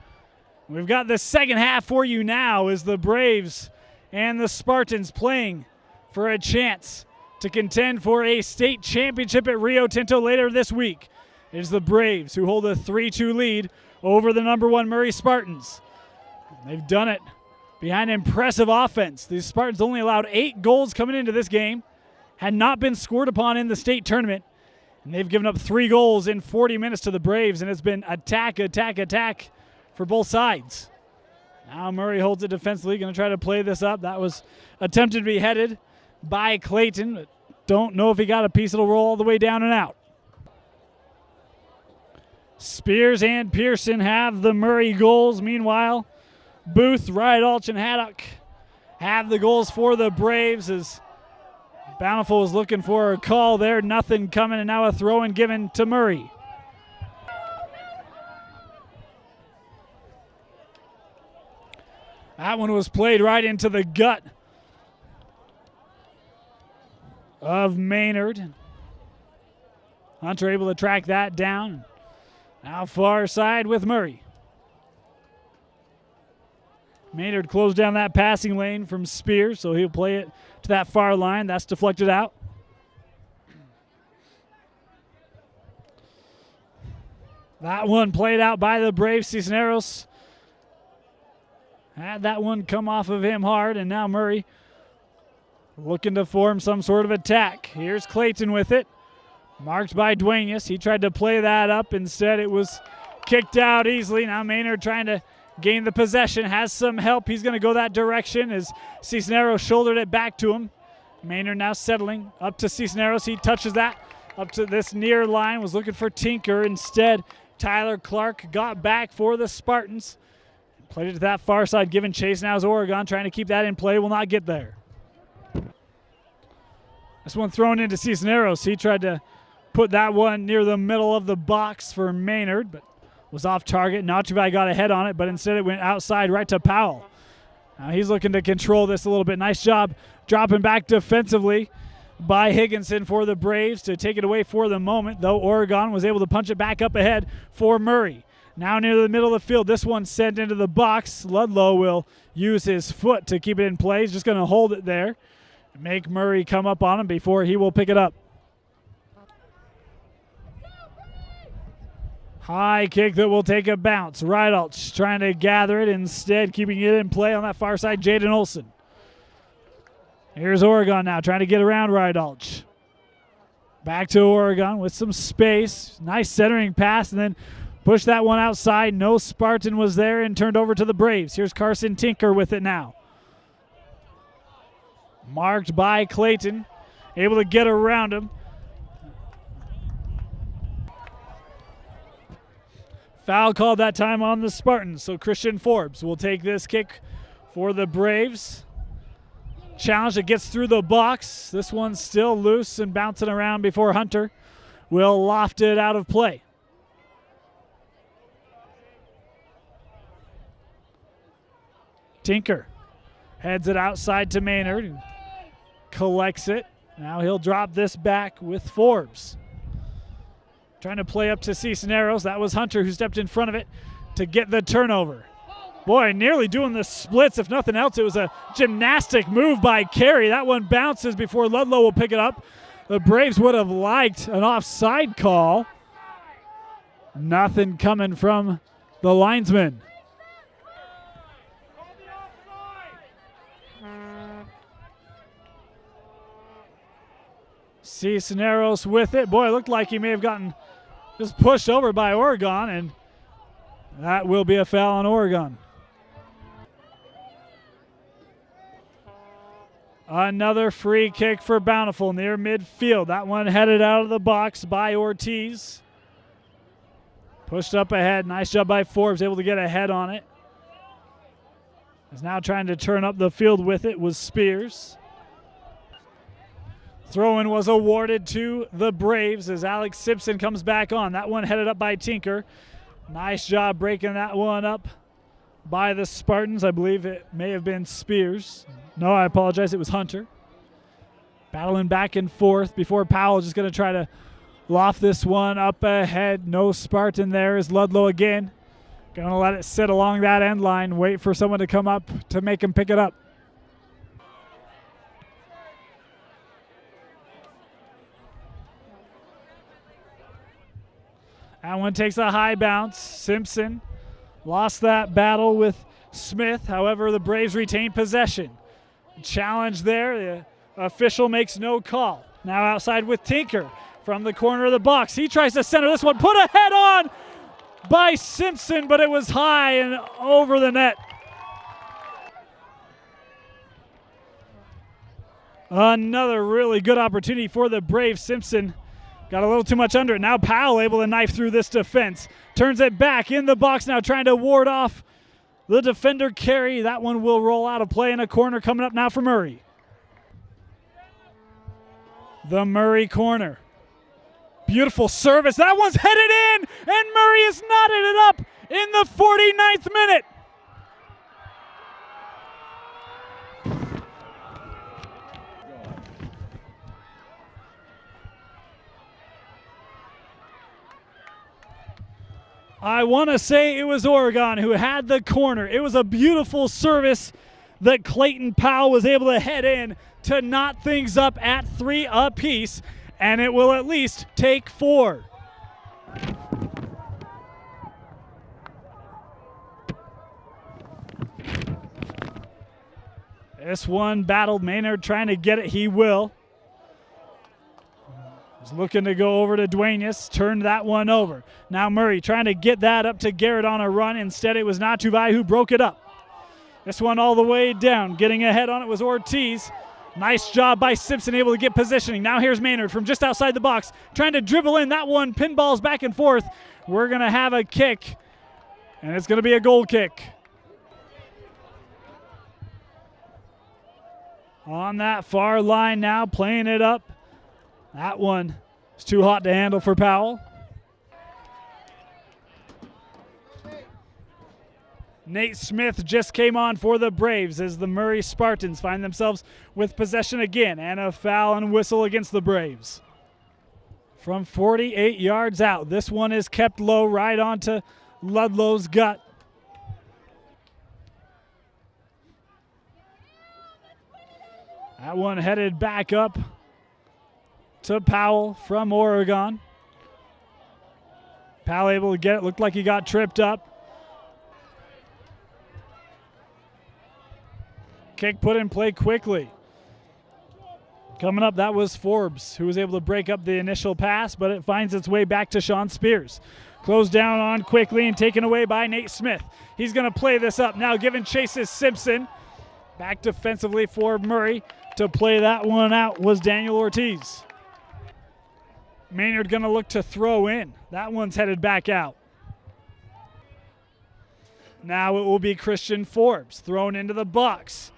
We've got the second half for you now as the Braves and the Spartans playing for a chance to contend for a state championship at Rio Tinto later this week. It is the Braves who hold a 3-2 lead over the #1 Murray Spartans. They've done it behind impressive offense. The Spartans only allowed 8 goals coming into this game, had not been scored upon in the state tournament, and they've given up 3 goals in 40 minutes to the Braves, and it's been attack, attack, attack for both sides. Now Murray holds it defensively, going to try to play this up. That was attempted to be headed by Clayton, but don't know if he got a piece. It'll roll all the way down and out. Spears and Pearson have the Murray goals. Meanwhile, Booth, Rydalch, and Haddock have the goals for the Braves as Bountiful was looking for a call there. Nothing coming, and now a throw-in given to Murray. That one was played right into the gut of Maynard. Hunter able to track that down. Now far side with Murray. Maynard closed down that passing lane from Spears, so he'll play it to that far line. That's deflected out. That one played out by the Braves. Cisneros had that one come off of him hard, and now Murray looking to form some sort of attack. Here's Clayton with it. Marked by Duenas. He tried to play that up. Instead, it was kicked out easily. Now Maynard trying to gain the possession. Has some help. He's going to go that direction as Cisneros shouldered it back to him. Maynard now settling up to Cisneros. He touches that up to this near line. Was looking for Tinker. Instead, Tyler Clark got back for the Spartans. Played it to that far side, giving chase. Now is Oregon trying to keep that in play. Will not get there. This one thrown into Cisneros. He tried to put that one near the middle of the box for Maynard, but was off target. Nachuvai got a head on it, but instead it went outside right to Powell. Now he's looking to control this a little bit. Nice job dropping back defensively by Higginson for the Braves to take it away for the moment, though Oregon was able to punch it back up ahead for Murray. Now near the middle of the field, this one sent into the box. Ludlow will use his foot to keep it in play. He's just going to hold it there and make Murray come up on him before he will pick it up. High kick that will take a bounce. Rydalch trying to gather it, instead keeping it in play on that far side, Jaden Olson. Here's Oregon now trying to get around Rydalch. Back to Oregon with some space. Nice centering pass, and then push that one outside. No Spartan was there and turned over to the Braves. Here's Carson Tinker with it now. Marked by Clayton. Able to get around him. Foul called that time on the Spartans, so Christian Forbes will take this kick for the Braves. Challenge that gets through the box. This one's still loose and bouncing around before Hunter will loft it out of play. Tinker heads it outside to Maynard, who collects it. Now he'll drop this back with Forbes. Trying to play up to Cisneros. That was Hunter who stepped in front of it to get the turnover. Boy, nearly doing the splits. If nothing else, it was a gymnastic move by Carey. That one bounces before Ludlow will pick it up. The Braves would have liked an offside call. Nothing coming from the linesman. Cisneros with it. Boy, it looked like he may have gotten just pushed over by Oregon, and that will be a foul on Oregon. Another free kick for Bountiful near midfield. That one headed out of the box by Ortiz. Pushed up ahead. Nice job by Forbes, able to get a head on it. Is now trying to turn up the field with it was Spears. Throw-in was awarded to the Braves as Alex Simpson comes back on. That one headed up by Tinker. Nice job breaking that one up by the Spartans. I believe it may have been Spears. No, I apologize. It was Hunter. Battling back and forth before Powell just going to try to loft this one up ahead. No Spartan there is Ludlow again. Going to let it sit along that end line. Wait for someone to come up to make him pick it up. That one takes a high bounce. Simpson lost that battle with Smith. However, the Braves retain possession. Challenge there. The official makes no call. Now outside with Tinker from the corner of the box. He tries to center this one. Put a head on by Simpson, but it was high and over the net. Another really good opportunity for the Braves. Simpson got a little too much under it. Now Powell able to knife through this defense. Turns it back in the box now, trying to ward off the defender Carey. That one will roll out of play, and a corner coming up now for Murray. The Murray corner. Beautiful service. That one's headed in, and Murray has knotted it up in the 49th minute. I want to say it was Oregon who had the corner. It was a beautiful service that Clayton Powell was able to head in to knot things up at 3 apiece, and it will at least take 4. This one battled Maynard trying to get it. He will. He's looking to go over to Duenas, turned that one over. Now Murray trying to get that up to Garrett on a run. Instead, it was Natuvai who broke it up. This one all the way down. Getting ahead on it was Ortiz. Nice job by Simpson, able to get positioning. Now here's Maynard from just outside the box, trying to dribble in. That one pinballs back and forth. We're going to have a kick, and it's going to be a goal kick. On that far line now, playing it up. That one is too hot to handle for Powell. Nate Smith just came on for the Braves as the Murray Spartans find themselves with possession again, and a foul and whistle against the Braves. From 48 yards out, this one is kept low right onto Ludlow's gut. That one headed back up to Powell from Oregon. Powell able to get it. Looked like he got tripped up. Kick put in play quickly. Coming up, that was Forbes, who was able to break up the initial pass, but it finds its way back to Sean Spears. Closed down on quickly and taken away by Nate Smith. He's going to play this up now, giving chase is Simpson. Back defensively for Murray to play that one out was Daniel Ortiz. Maynard going to look to throw in. That one's headed back out. Now it will be Christian Forbes thrown into the box.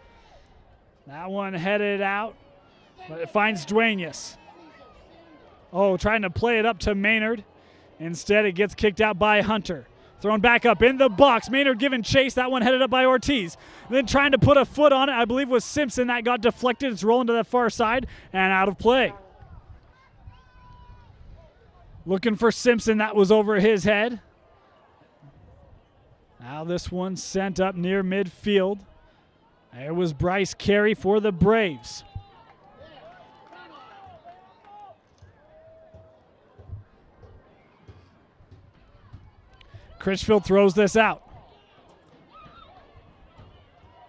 That one headed out, but it finds Duenas. Oh, trying to play it up to Maynard. Instead, it gets kicked out by Hunter. Thrown back up in the box. Maynard giving chase. That one headed up by Ortiz. Then trying to put a foot on it, I believe was Simpson. That got deflected. It's rolling to the far side and out of play. Looking for Simpson. That was over his head. Now this one sent up near midfield. There was Bryce Carey for the Braves. Critchfield throws this out.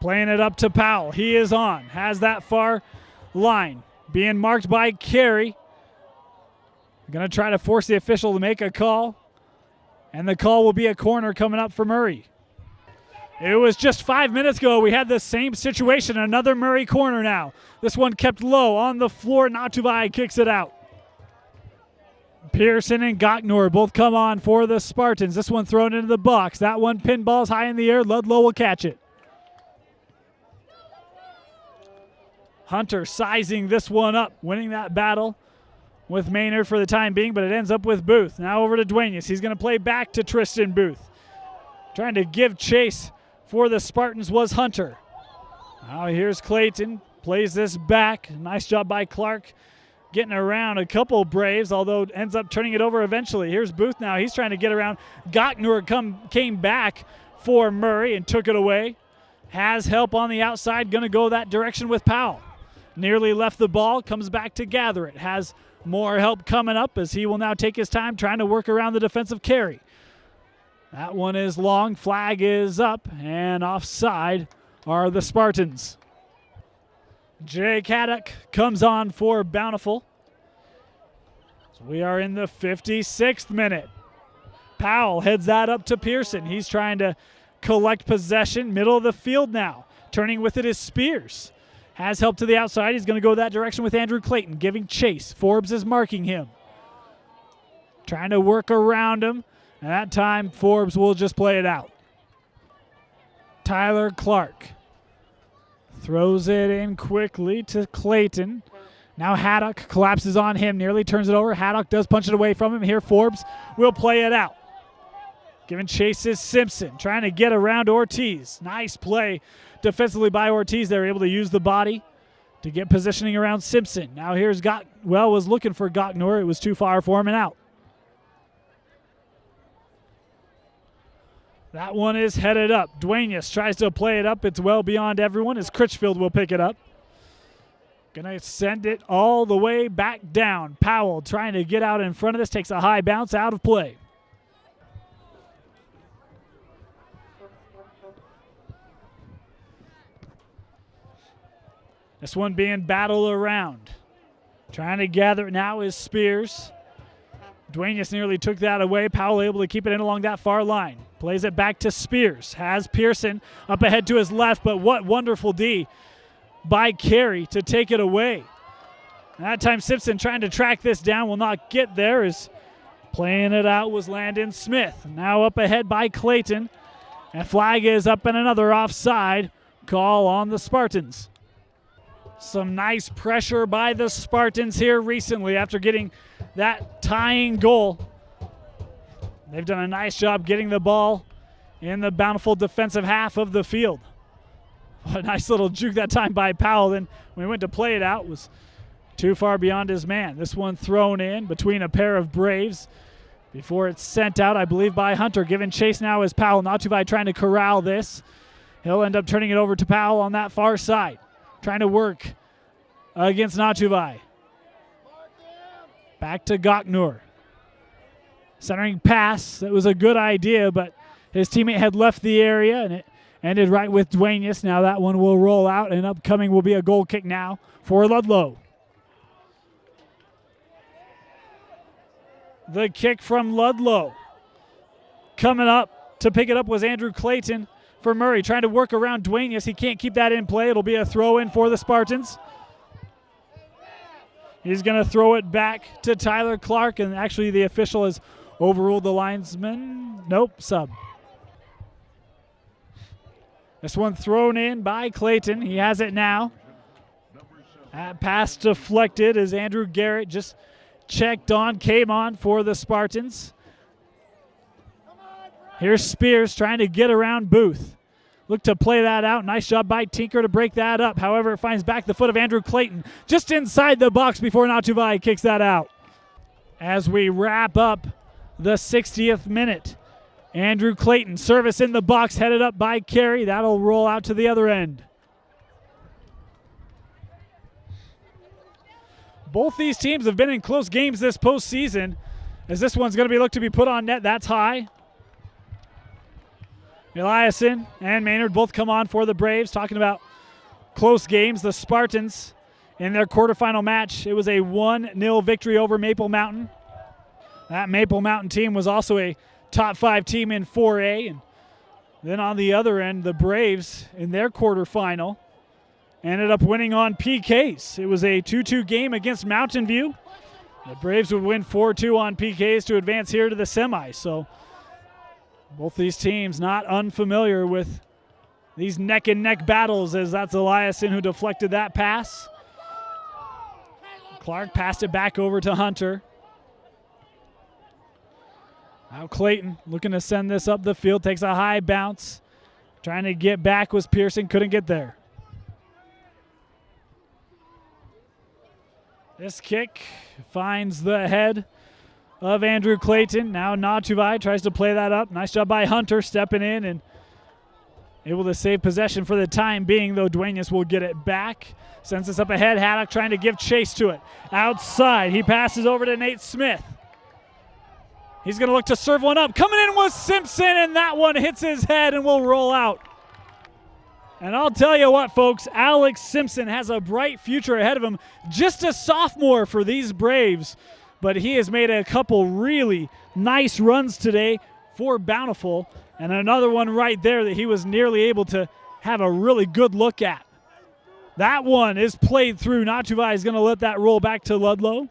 Playing it up to Powell. He is on. Has that far line. Being marked by Carey. Going to try to force the official to make a call. And the call will be a corner coming up for Murray. It was just 5 minutes ago we had the same situation. Another Murray corner now. This one kept low on the floor. Natuvai kicks it out. Pearson and Gocknor both come on for the Spartans. This one thrown into the box. That one pinballs high in the air. Ludlow will catch it. Hunter sizing this one up, winning that battle with Maynard for the time being, but it ends up with Booth. Now over to Duenas. He's going to play back to Tristan Booth. Trying to give chase for the Spartans was Hunter. Now here's Clayton. Plays this back. Nice job by Clark getting around a couple Braves, although ends up turning it over eventually. Here's Booth now. He's trying to get around. Gocknor came back for Murray and took it away. Has help on the outside. Going to go that direction with Powell. Nearly left the ball. Comes back to gather it. Has more help coming up as he will now take his time trying to work around the defensive carry. That one is long. Flag is up, and offside are the Spartans. Jake Haddock comes on for Bountiful. So we are in the 56th minute. Powell heads that up to Pearson. He's trying to collect possession. Middle of the field now. Turning with it is Spears. Has help to the outside. He's going to go that direction with Andrew Clayton, giving chase. Forbes is marking him. Trying to work around him. And that time, Forbes will just play it out. Tyler Clark throws it in quickly to Clayton. Now Haddock collapses on him, nearly turns it over. Haddock does punch it away from him. Here Forbes will play it out. Giving chase is Simpson, trying to get around Ortiz. Nice play defensively by Ortiz. They're able to use the body to get positioning around Simpson. Now here's was looking for Gocknor. It was too far for him and out. That one is headed up. Duenas tries to play it up. It's well beyond everyone as Critchfield will pick it up. Gonna send it all the way back down. Powell trying to get out in front of this. Takes a high bounce out of play. This one being battled around. Trying to gather it now is Spears. Duenas nearly took that away. Powell able to keep it in along that far line. Plays it back to Spears. Has Pearson up ahead to his left, but what wonderful D by Carey to take it away. And that time Simpson trying to track this down, will not get there, as playing it out was Landon Smith. Now up ahead by Clayton. And flag is up and another offside call on the Spartans. Some nice pressure by the Spartans here recently after getting that tying goal. They've done a nice job getting the ball in the Bountiful defensive half of the field. A nice little juke that time by Powell. Then when he went to play it out, was too far beyond his man. This one thrown in between a pair of Braves before it's sent out, I believe, by Hunter. Given chase now is Powell. Natuvai trying to corral this. He'll end up turning it over to Powell on that far side. Trying to work against Natuvai. Back to Gocknor. Centering pass. That was a good idea, but his teammate had left the area, and it ended right with Duenas. Now that one will roll out, and upcoming will be a goal kick now for Ludlow. The kick from Ludlow. Coming up to pick it up was Andrew Clayton for Murray. Trying to work around Duenas. He can't keep that in play. It'll be a throw in for the Spartans. He's going to throw it back to Tyler Clark, and actually the official has overruled the linesman. Nope, sub. This one thrown in by Clayton. He has it now. That pass deflected as Andrew Garrett just checked on, came on for the Spartans. Here's Spears trying to get around Booth. Look to play that out. Nice job by Tinker to break that up. However, it finds back the foot of Andrew Clayton just inside the box before Natuvai kicks that out. As we wrap up the 60th minute, Andrew Clayton, service in the box, headed up by Carey. That'll roll out to the other end. Both these teams have been in close games this postseason, as this one's going to be looked to be put on net. That's high. Eliason and Maynard both come on for the Braves. Talking about close games, the Spartans in their quarterfinal match, it was a 1-0 victory over Maple Mountain. That Maple Mountain team was also a top 5 team in 4A. And then on the other end, the Braves in their quarterfinal ended up winning on PKs. It was a 2-2 game against Mountain View. The Braves would win 4-2 on PKs to advance here to the semis. So both these teams not unfamiliar with these neck-and-neck battles, as that's Eliason who deflected that pass. Clark passed it back over to Hunter. Now Clayton looking to send this up the field, takes a high bounce. Trying to get back was Pearson, couldn't get there. This kick finds the head of Andrew Clayton. Now Natuvai tries to play that up. Nice job by Hunter stepping in and able to save possession for the time being, though Duenas will get it back. Sends this up ahead. Haddock trying to give chase to it. Outside, he passes over to Nate Smith. He's going to look to serve one up. Coming in was Simpson, and that one hits his head and will roll out. And I'll tell you what, folks, Alex Simpson has a bright future ahead of him. Just a sophomore for these Braves, but he has made a couple really nice runs today for Bountiful, and another one right there that he was nearly able to have a really good look at. That one is played through. Natuvai is going to let that roll back to Ludlow.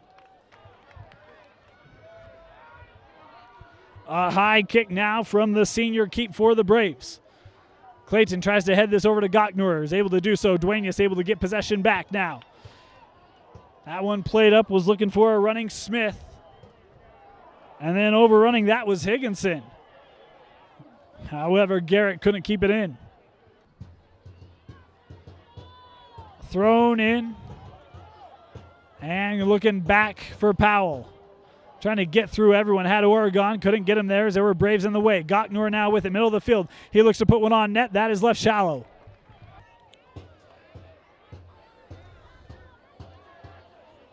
A high kick now from the senior keep for the Braves. Clayton tries to head this over to Gockner. Is able to do so. Duenas able to get possession back now. That one played up, was looking for a running Smith. And then overrunning that was Higginson. However, Garrett couldn't keep it in. Thrown in. And looking back for Powell. Trying to get through everyone. Had Oregon. Couldn't get him there as there were Braves in the way. Gockner now with it. Middle of the field. He looks to put one on net. That is left shallow.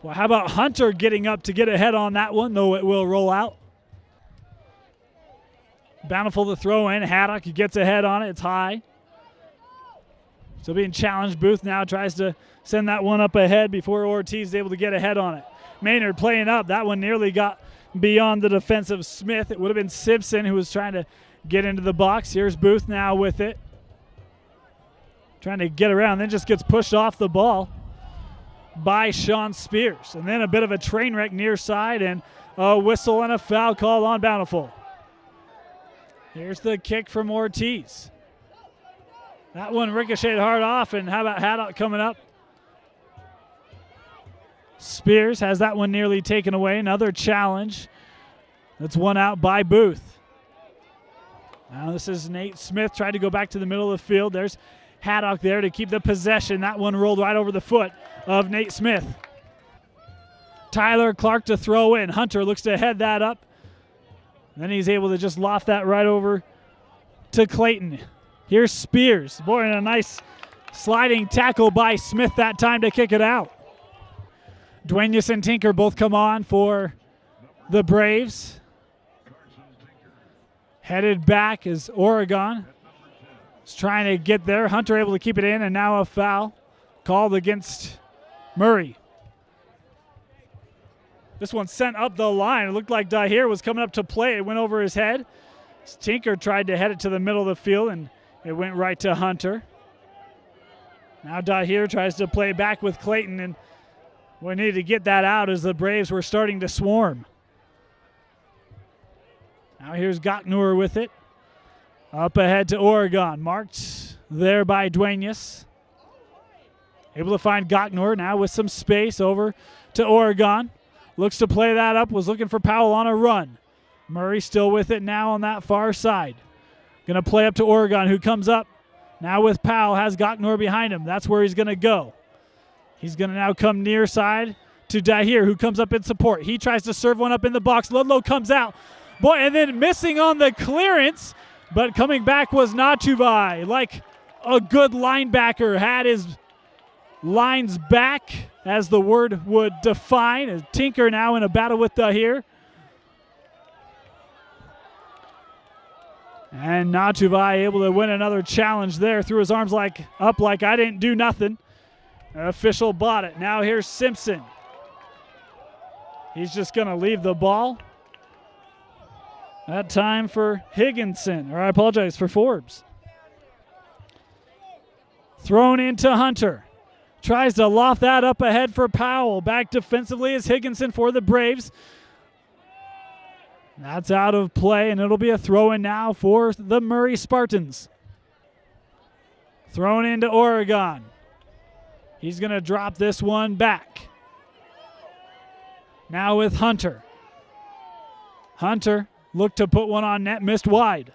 Well, how about Hunter getting up to get ahead on that one, though it will roll out. Bountiful to throw in. Haddock gets ahead on it. It's high. So being challenged. Booth now tries to send that one up ahead before Ortiz is able to get ahead on it. Maynard playing up. That one nearly got beyond the defensive Smith. It would have been Simpson who was trying to get into the box. Here's Booth now with it. Trying to get around, then just gets pushed off the ball by Sean Spears. And then a bit of a train wreck near side and a whistle and a foul call on Bountiful. Here's the kick from Ortiz. That one ricocheted hard off, and how about Haddock coming up? Spears has that one nearly taken away. Another challenge. That's one out by Booth. Now this is Nate Smith. Tried to go back to the middle of the field. There's Haddock there to keep the possession. That one rolled right over the foot of Nate Smith. Tyler Clark to throw in. Hunter looks to head that up. Then he's able to just loft that right over to Clayton. Here's Spears. Boy, and a nice sliding tackle by Smith that time to kick it out. Duenas and Tinker both come on for the Braves. Headed back is Oregon. Is trying to get there. Hunter able to keep it in, and now a foul called against Murray. This one sent up the line. It looked like Dahir was coming up to play. It went over his head. Tinker tried to head it to the middle of the field, and it went right to Hunter. Now Dahir tries to play back with Clayton, and we needed to get that out as the Braves were starting to swarm. Now here's Gockner with it. Up ahead to Oregon. Marked there by Duenas. Able to find Gockner now with some space over to Oregon. Looks to play that up. Was looking for Powell on a run. Murray still with it now on that far side. Going to play up to Oregon, who comes up now with Powell. Has Gockner behind him. That's where he's going to go. He's going to now come near side to Dahir, who comes up in support. He tries to serve one up in the box. Ludlow comes out. Boy, and then missing on the clearance, but coming back was Natuvai. Like a good linebacker, had his lines back, as the word would define. As Tinker now in a battle with Dahir. And Natuvai able to win another challenge there. Threw his arms up like I didn't do nothing. Official bought it. Now here's Simpson. He's just going to leave the ball. That time for Higginson, or I apologize, for Forbes. Thrown into Hunter. Tries to loft that up ahead for Powell. Back defensively is Higginson for the Braves. That's out of play, and it'll be a throw-in now for the Murray Spartans. Thrown into Oregon. He's going to drop this one back. Now with Hunter. Hunter looked to put one on net, missed wide.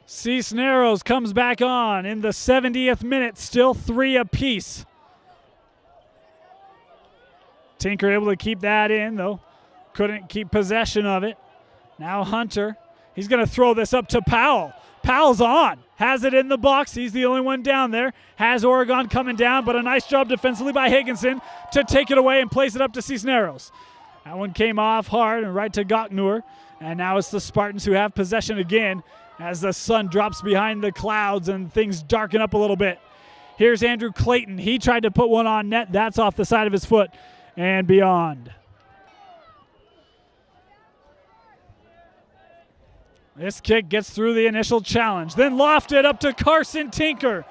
Cisneros comes back on in the 70th minute, still 3 apiece. Tinker able to keep that in, though. Couldn't keep possession of it. Now Hunter. He's going to throw this up to Powell. Powell's on. Has it in the box. He's the only one down there. Has Oregon coming down, but a nice job defensively by Higginson to take it away and place it up to Cisneros. That one came off hard and right to Gockner. And now it's the Spartans who have possession again as the sun drops behind the clouds and things darken up a little bit. Here's Andrew Clayton. He tried to put one on net. That's off the side of his foot and beyond. This kick gets through the initial challenge. Then lofted up to Carson Tinker.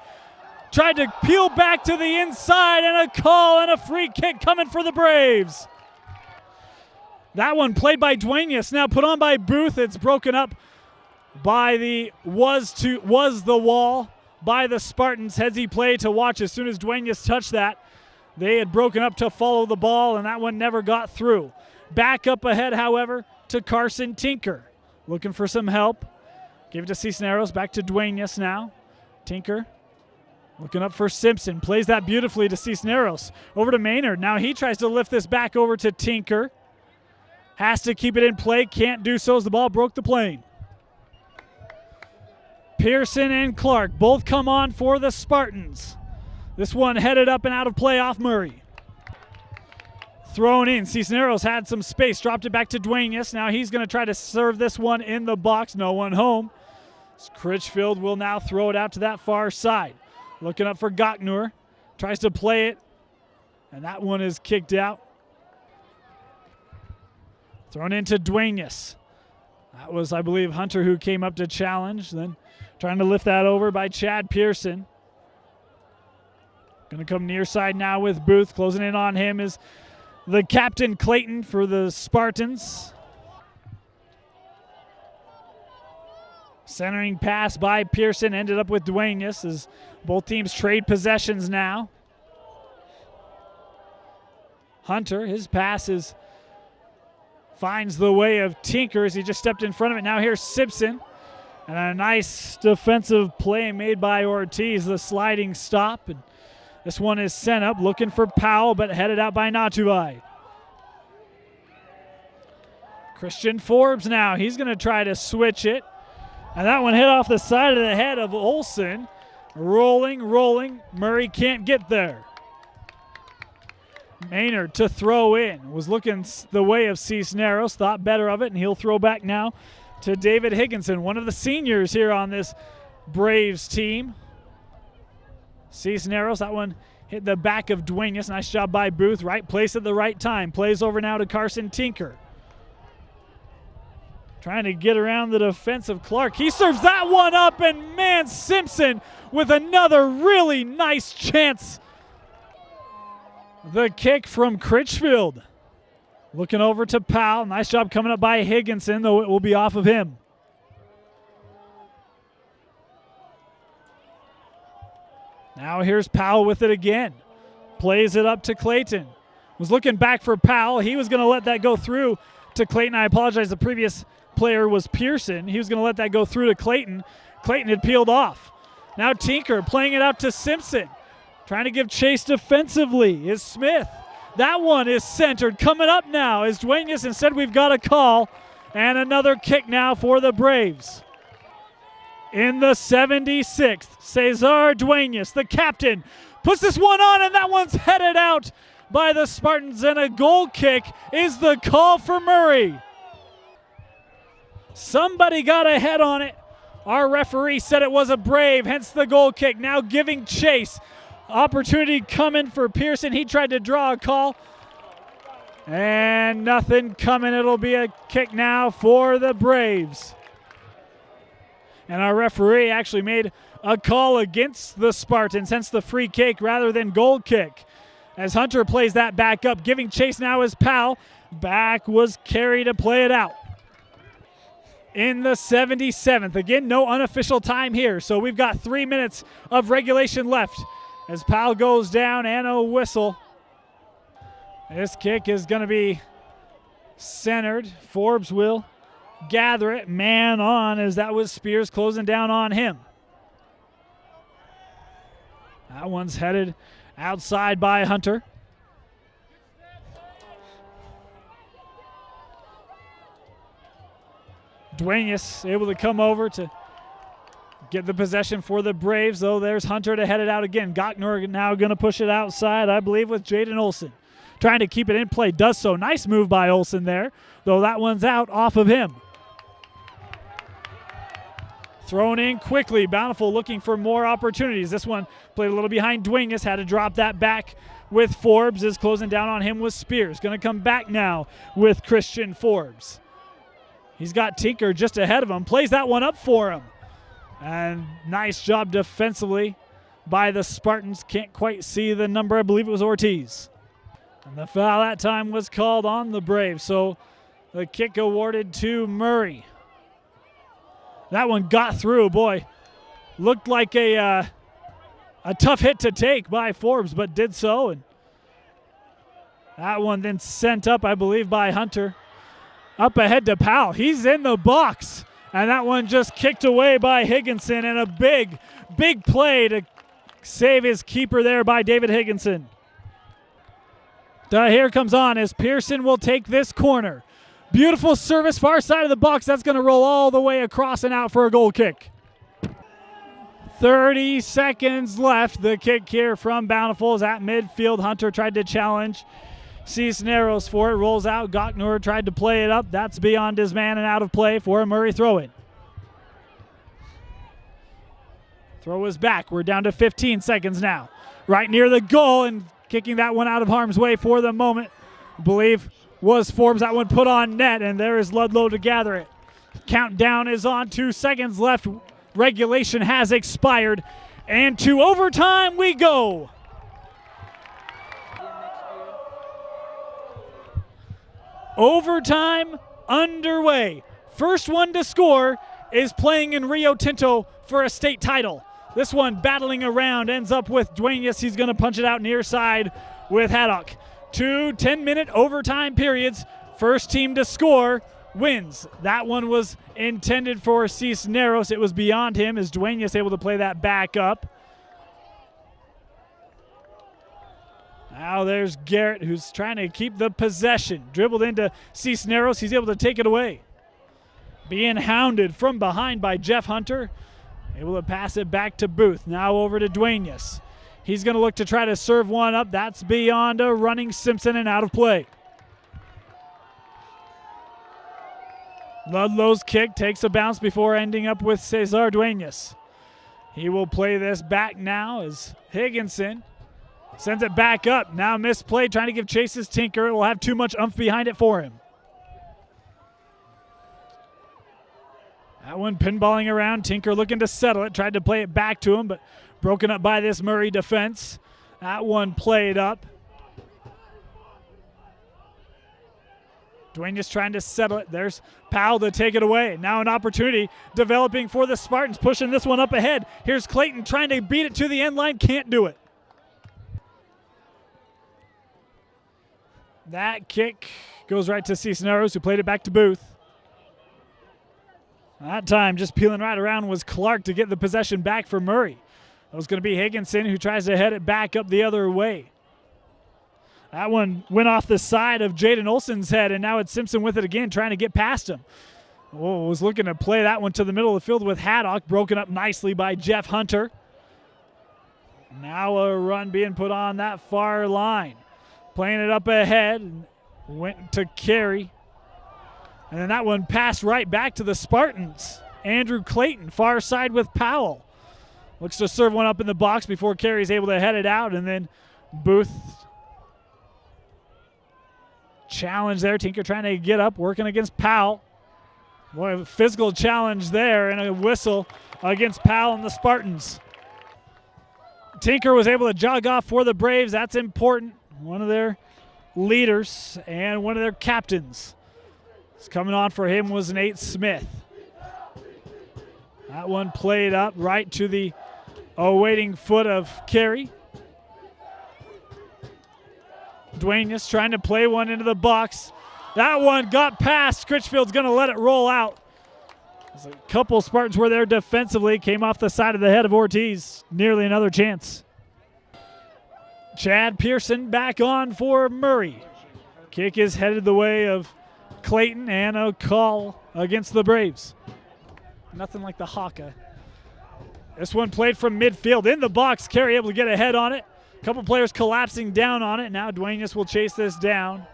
Tried to peel back to the inside, and a call and a free kick coming for the Braves. That one played by Duenas, now put on by Booth. It's broken up by the was the wall by the Spartans. Headsy play to watch as soon as Duenas touched that. They had broken up to follow the ball, and that one never got through. Back up ahead, however, to Carson Tinker. Looking for some help. Give it to Cisneros. Back to Duenas now. Tinker looking up for Simpson. Plays that beautifully to Cisneros. Over to Maynard. Now he tries to lift this back over to Tinker. Has to keep it in play. Can't do so as the ball broke the plane. Pearson and Clark both come on for the Spartans. This one headed up and out of play off Murray. Thrown in. Cisneros had some space. Dropped it back to Duenas. Now he's going to try to serve this one in the box. No one home. Critchfield will now throw it out to that far side. Looking up for Gottner. Tries to play it. And that one is kicked out. Thrown into Duenas. That was, I believe, Hunter who came up to challenge. Then trying to lift that over by Chad Pearson. Going to come near side now with Booth. Closing in on him is the captain, Clayton, for the Spartans. Centering pass by Pearson ended up with Duenas as both teams trade possessions now. Hunter, his pass finds the way of Tinker as he just stepped in front of it. Now here's Simpson. And a nice defensive play made by Ortiz, the sliding stop. And this one is sent up, looking for Powell, but headed out by Natuvai. Christian Forbes now. He's going to try to switch it. And that one hit off the side of the head of Olsen. Rolling. Murray can't get there. Maynard to throw in. Was looking the way of Cisneros. Thought better of it, and he'll throw back now to David Higginson, one of the seniors here on this Braves team. Cisneros, that one hit the back of Duenas. Nice job by Booth. Right place at the right time. Plays over now to Carson Tinker. Trying to get around the defense of Clark. He serves that one up, and man, Simpson with another really nice chance. The kick from Critchfield. Looking over to Powell. Nice job coming up by Higginson, though it will be off of him. Now here's Powell with it again. Plays it up to Clayton. Was looking back for Powell. He was going to let that go through to Clayton. I apologize, the previous player was Pearson. He was going to let that go through to Clayton. Clayton had peeled off. Now Tinker playing it out to Simpson. Trying to give chase defensively is Smith. That one is centered. Coming up now is Duenas. Instead, we've got a call. And another kick now for the Braves. In the 76th, Cesar Duenas, the captain, puts this one on, and that one's headed out by the Spartans. And a goal kick is the call for Murray. Somebody got a head on it. Our referee said it was a Brave, hence the goal kick. Now giving chase. Opportunity coming for Pearson. He tried to draw a call. And nothing coming. It'll be a kick now for the Braves. And our referee actually made a call against the Spartans, hence the free kick rather than goal kick. As Hunter plays that back up, giving chase now is Powell. Back was Carey to play it out. In the 77th, again, no unofficial time here, so we've got 3 minutes of regulation left. As Powell goes down and a whistle. This kick is going to be centered. Forbes will gather it. Man on, as that was Spears closing down on him. That one's headed outside by Hunter. Duenas able to come over to get the possession for the Braves, though there's Hunter to head it out again. Gottner now going to push it outside, I believe, with Jaden Olsen. Trying to keep it in play, does so. Nice move by Olsen there, though that one's out off of him. Thrown in quickly. Bountiful looking for more opportunities. This one played a little behind Duenas, had to drop that back with Forbes. Is closing down on him with Spears. Going to come back now with Christian Forbes. He's got Tinker just ahead of him. Plays that one up for him. And nice job defensively by the Spartans. Can't quite see the number. I believe it was Ortiz. And the foul that time was called on the Braves. So the kick awarded to Murray. That one got through, boy. Looked like a tough hit to take by Forbes, but did so. And that one then sent up, I believe, by Hunter. Up ahead to Powell. He's in the box. And that one just kicked away by Higginson, and a big, big play to save his keeper there by David Higginson. Here comes on as Pearson will take this corner. Beautiful service, far side of the box. That's going to roll all the way across and out for a goal kick. 30 seconds left. The kick here from Bountiful is at midfield. Hunter tried to challenge Cisneros for it. Rolls out. Gocknor tried to play it up. That's beyond his man and out of play for a Murray throw-in. Throw is back. We're down to 15 seconds now. Right near the goal and kicking that one out of harm's way for the moment, I believe was Forbes. That one put on net, and there is Ludlow to gather it. Countdown is on. 2 seconds left. Regulation has expired, and to overtime we go. Overtime underway. First one to score is playing in Rio Tinto for a state title. This one battling around ends up with Duenas. He's going to punch it out near side with Haddock. 2 10-minute overtime periods. First team to score wins. That one was intended for Cisneros. It was beyond him as Duenas able to play that back up. Now there's Garrett, who's trying to keep the possession. Dribbled into Cisneros. He's able to take it away. Being hounded from behind by Jeff Hunter. Able to pass it back to Booth. Now over to Duenas. He's going to look to try to serve one up. That's beyond a running Simpson and out of play. Ludlow's kick takes a bounce before ending up with Cesar Duenas. He will play this back now as Higginson sends it back up. Now misplay, trying to give chases Tinker. It will have too much oomph behind it for him. That one pinballing around. Tinker looking to settle it. Tried to play it back to him, but broken up by this Murray defense. That one played up. Dwayne just trying to settle it. There's Powell to take it away. Now an opportunity developing for the Spartans, pushing this one up ahead. Here's Clayton trying to beat it to the end line. Can't do it. That kick goes right to Cisneros, who played it back to Booth. That time, just peeling right around was Clark to get the possession back for Murray. That was going to be Higginson, who tries to head it back up the other way. That one went off the side of Jaden Olson's head, and now it's Simpson with it again, trying to get past him. Oh, was looking to play that one to the middle of the field with Haddock, broken up nicely by Jeff Hunter. Now a run being put on that far line. Playing it up ahead, went to Carey. And then that one passed right back to the Spartans. Andrew Clayton, far side with Powell. Looks to serve one up in the box before Carey's able to head it out. And then Booth challenge there. Tinker trying to get up, working against Powell. Boy, a physical challenge there and a whistle against Powell and the Spartans. Tinker was able to jog off for the Braves. That's important. One of their leaders and one of their captains. Coming on for him was Nate Smith. That one played up right to the awaiting foot of Carey. Duenas trying to play one into the box. That one got past. Critchfield's going to let it roll out. There's a couple Spartans were there defensively. Came off the side of the head of Ortiz. Nearly another chance. Chad Pearson back on for Murray. Kick is headed the way of Clayton, and a call against the Braves. Nothing like the Hawka. This one played from midfield in the box. Carey able to get a head on it. A couple players collapsing down on it. Now Duenas will chase this down.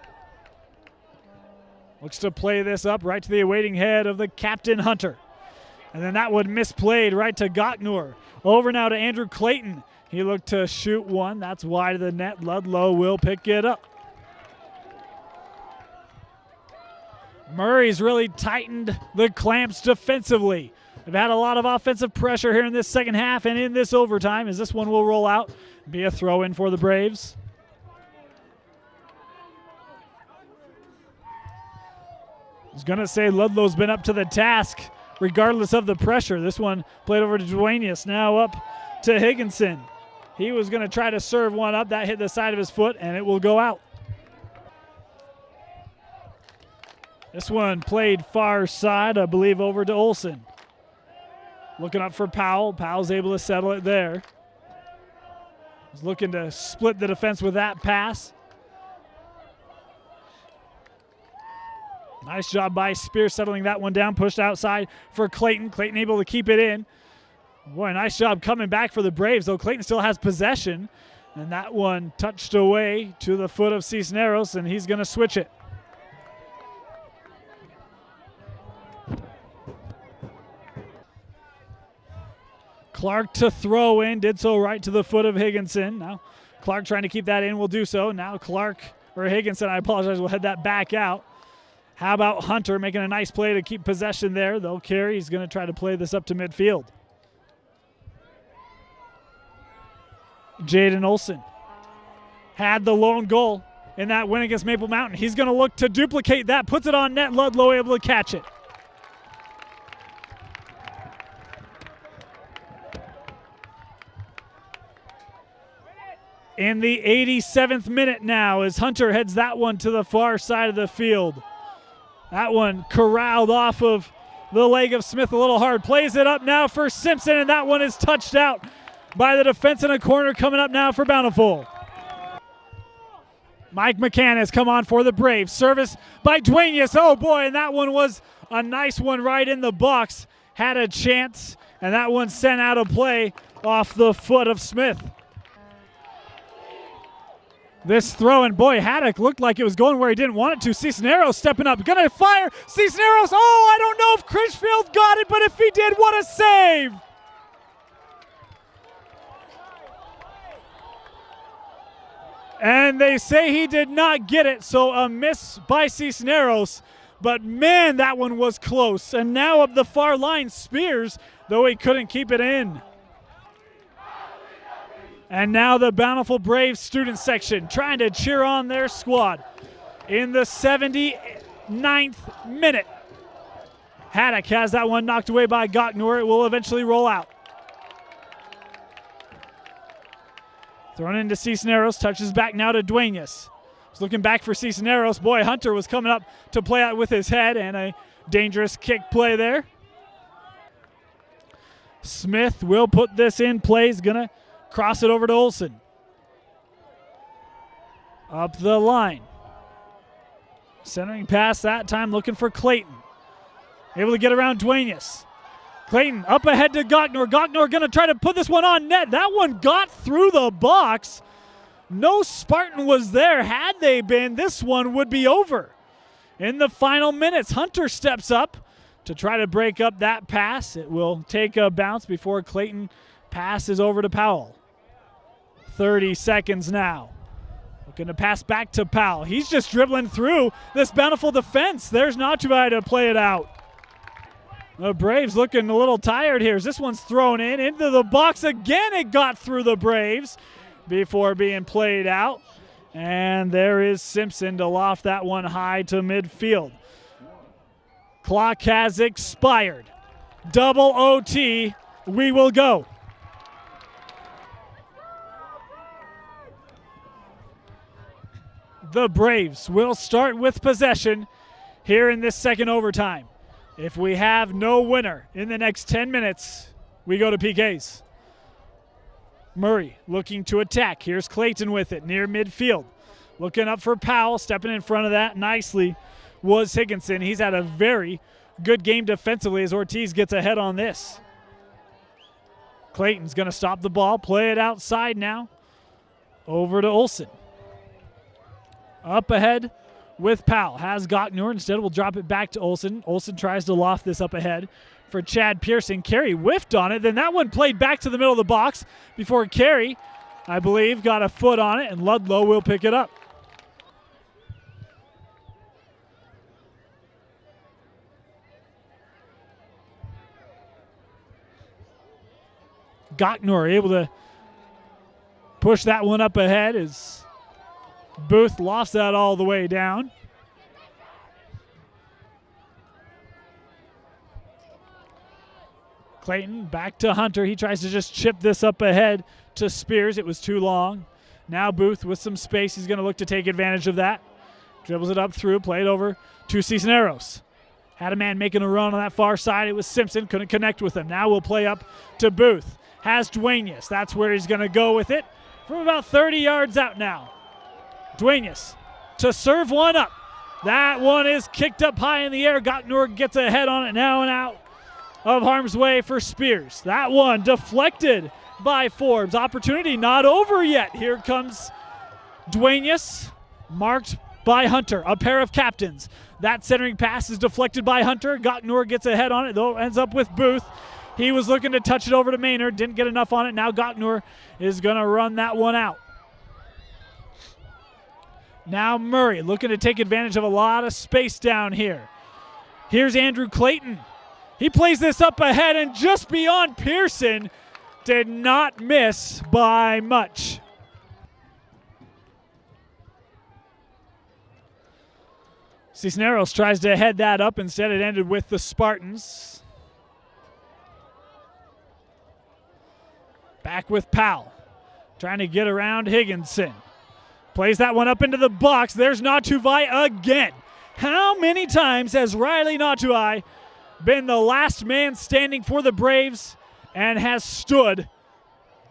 Looks to play this up right to the awaiting head of the captain Hunter. And then that one misplayed right to Gocknor. Over now to Andrew Clayton. He looked to shoot one. That's wide of the net. Ludlow will pick it up. Murray's really tightened the clamps defensively. They've had a lot of offensive pressure here in this second half and in this overtime as this one will roll out. Be a throw-in for the Braves. I was going to say Ludlow's been up to the task regardless of the pressure. This one played over to Duenas, now up to Higginson. He was going to try to serve one up. That hit the side of his foot, and it will go out. This one played far side, I believe, over to Olsen. Looking up for Powell. Powell's able to settle it there. He's looking to split the defense with that pass. Nice job by Spears settling that one down. Pushed outside for Clayton. Clayton able to keep it in. Boy, nice job coming back for the Braves, though Clayton still has possession. And that one touched away to the foot of Cisneros, and he's going to switch it. Clark to throw in, did so right to the foot of Higginson. Now Clark trying to keep that in will do so. Now Higginson, I apologize, will head that back out. How about Hunter making a nice play to keep possession there? They'll carry. He's going to try to play this up to midfield. Jaden Olsen had the lone goal in that win against Maple Mountain. He's going to look to duplicate that, puts it on net. Ludlow able to catch it. In the 87th minute now, as Hunter heads that one to the far side of the field. That one corralled off of the leg of Smith a little hard. Plays it up now for Simpson, and that one is touched out by the defense in a corner. Coming up now for Bountiful. Mike McCann has come on for the Braves. Service by Duenas. Oh boy, and that one was a nice one right in the box. Had a chance, and that one sent out of play off the foot of Smith. This throw, and boy, Haddock looked like it was going where he didn't want it to. Cisneros stepping up, gonna fire. Cisneros, oh, I don't know if Critchfield got it, but if he did, what a save. And they say he did not get it, so a miss by Cisneros. But man, that one was close. And now up the far line, Spears, though he couldn't keep it in. And now the Bountiful Braves student section trying to cheer on their squad. In the 79th minute, Haddock has that one knocked away by Gocknor. It will eventually roll out. Thrown into Cisneros, touches back now to Duenas. He's looking back for Cisneros. Boy, Hunter was coming up to play out with his head, and a dangerous kick play there. Smith will put this in play. He's going to cross it over to Olsen. Up the line. Centering pass that time, looking for Clayton. Able to get around Duenas. Clayton up ahead to Gocknor. Gocknor going to try to put this one on net. That one got through the box. No Spartan was there. Had they been, this one would be over. In the final minutes, Hunter steps up to try to break up that pass. It will take a bounce before Clayton passes over to Powell. 30 seconds now. Looking to pass back to Powell. He's just dribbling through this Bountiful defense. There's Nachubai to play it out. The Braves looking a little tired here as this one's thrown in into the box again. It got through the Braves before being played out. And there is Simpson to loft that one high to midfield. Clock has expired. Double OT. We will go. The Braves will start with possession here in this second overtime. If we have no winner in the next 10 minutes, we go to PKs. Murray looking to attack. Here's Clayton with it near midfield. Looking up for Powell, stepping in front of that nicely was Higginson. He's had a very good game defensively as Ortiz gets ahead on this. Clayton's going to stop the ball, play it outside now. Over to Olsen. Up ahead with Powell. Has Gocknor. Instead, we'll drop it back to Olsen. Olsen tries to loft this up ahead for Chad Pearson. Carey whiffed on it. Then that one played back to the middle of the box before Carey, I believe, got a foot on it, and Ludlow will pick it up. Gocknor able to push that one up ahead as Booth lost that all the way down. Clayton back to Hunter. He tries to just chip this up ahead to Spears. It was too long. Now Booth with some space. He's going to look to take advantage of that. Dribbles it up through, played over to Cisneros. Had a man making a run on that far side. It was Simpson. Couldn't connect with him. Now we'll play up to Booth. Has Duenas. That's where he's going to go with it from about 30 yards out now. Duenas to serve one up. That one is kicked up high in the air. Gottnur gets a head on it now and out of harm's way for Spears. That one deflected by Forbes. Opportunity not over yet. Here comes Duenas, marked by Hunter, a pair of captains. That centering pass is deflected by Hunter. Gottnur gets a head on it, though ends up with Booth. He was looking to touch it over to Maynard, didn't get enough on it. Now Gottnur is going to run that one out. Now Murray looking to take advantage of a lot of space down here. Here's Andrew Clayton. He plays this up ahead and just beyond Pearson. Did not miss by much. Cisneros tries to head that up. Instead, it ended with the Spartans. Back with Powell. Trying to get around Higginson. Plays that one up into the box. There's Natuvai again. How many times has Riley Natuvai been the last man standing for the Braves and has stood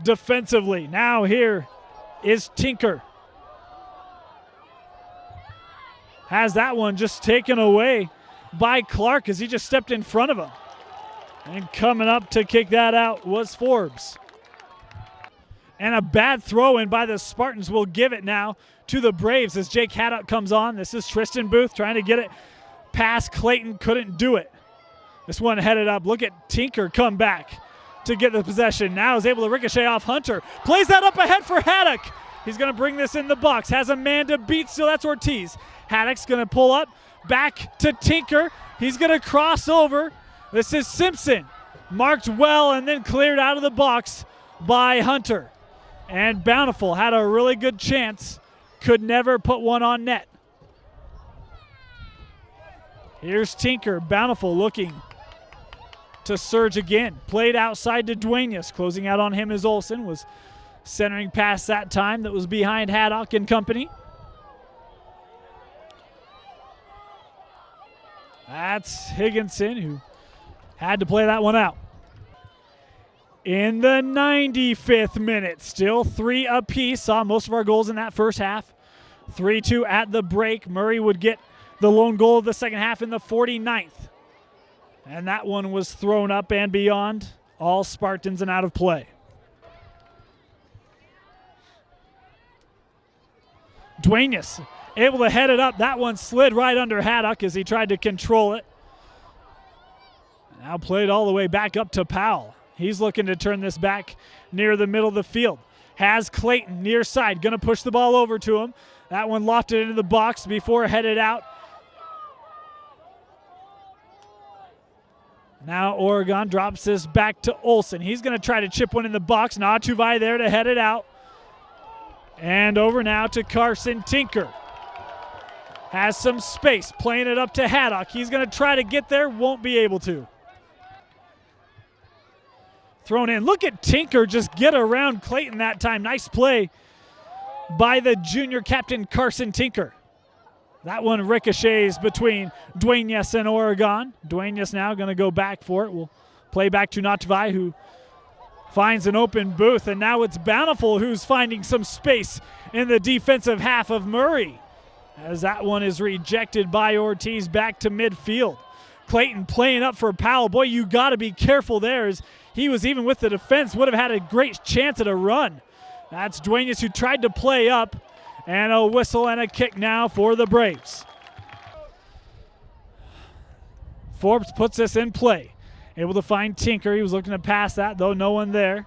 defensively? Now here is Tinker. Has that one just taken away by Clark as he just stepped in front of him. And coming up to kick that out was Forbes. And a bad throw in by the Spartans will give it now to the Braves as Jake Haddock comes on. This is Tristan Booth trying to get it past Clayton. Couldn't do it. This one headed up. Look at Tinker come back to get the possession. Now is able to ricochet off Hunter. Plays that up ahead for Haddock. He's going to bring this in the box. Has a man to beat still. That's Ortiz. Haddock's going to pull up. Back to Tinker. He's going to cross over. This is Simpson. Marked well and then cleared out of the box by Hunter. And Bountiful had a really good chance. Could never put one on net. Here's Tinker. Bountiful looking to surge again. Played outside to Duenas. Closing out on him is Olsen. Was centering past that time that was behind Haddock and company. That's Higginson who had to play that one out. In the 95th minute, still 3 apiece. Saw most of our goals in that first half. 3-2 at the break. Murray would get the lone goal of the second half in the 49th. And that one was thrown up and beyond. All Spartans and out of play. Duenas able to head it up. That one slid right under Haddock as he tried to control it. Now played all the way back up to Powell. He's looking to turn this back near the middle of the field. Has Clayton near side. Going to push the ball over to him. That one lofted into the box before headed out. Now Oregon drops this back to Olsen. He's going to try to chip one in the box. Natuvai there to head it out. And over now to Carson Tinker. Has some space. Playing it up to Haddock. He's going to try to get there. Won't be able to. Thrown in. Look at Tinker just get around Clayton that time. Nice play by the junior captain Carson Tinker. That one ricochets between Duenas and Oregon. Duenas now going to go back for it. We'll play back to Natuvai, who finds an open Booth. And now it's Bountiful who's finding some space in the defensive half of Murray. As that one is rejected by Ortiz back to midfield. Clayton playing up for Powell. Boy, you got to be careful there as he was even with the defense. Would have had a great chance at a run. That's Duenas who tried to play up. And a whistle and a kick now for the Braves. Forbes puts this in play. Able to find Tinker. He was looking to pass that, though no one there.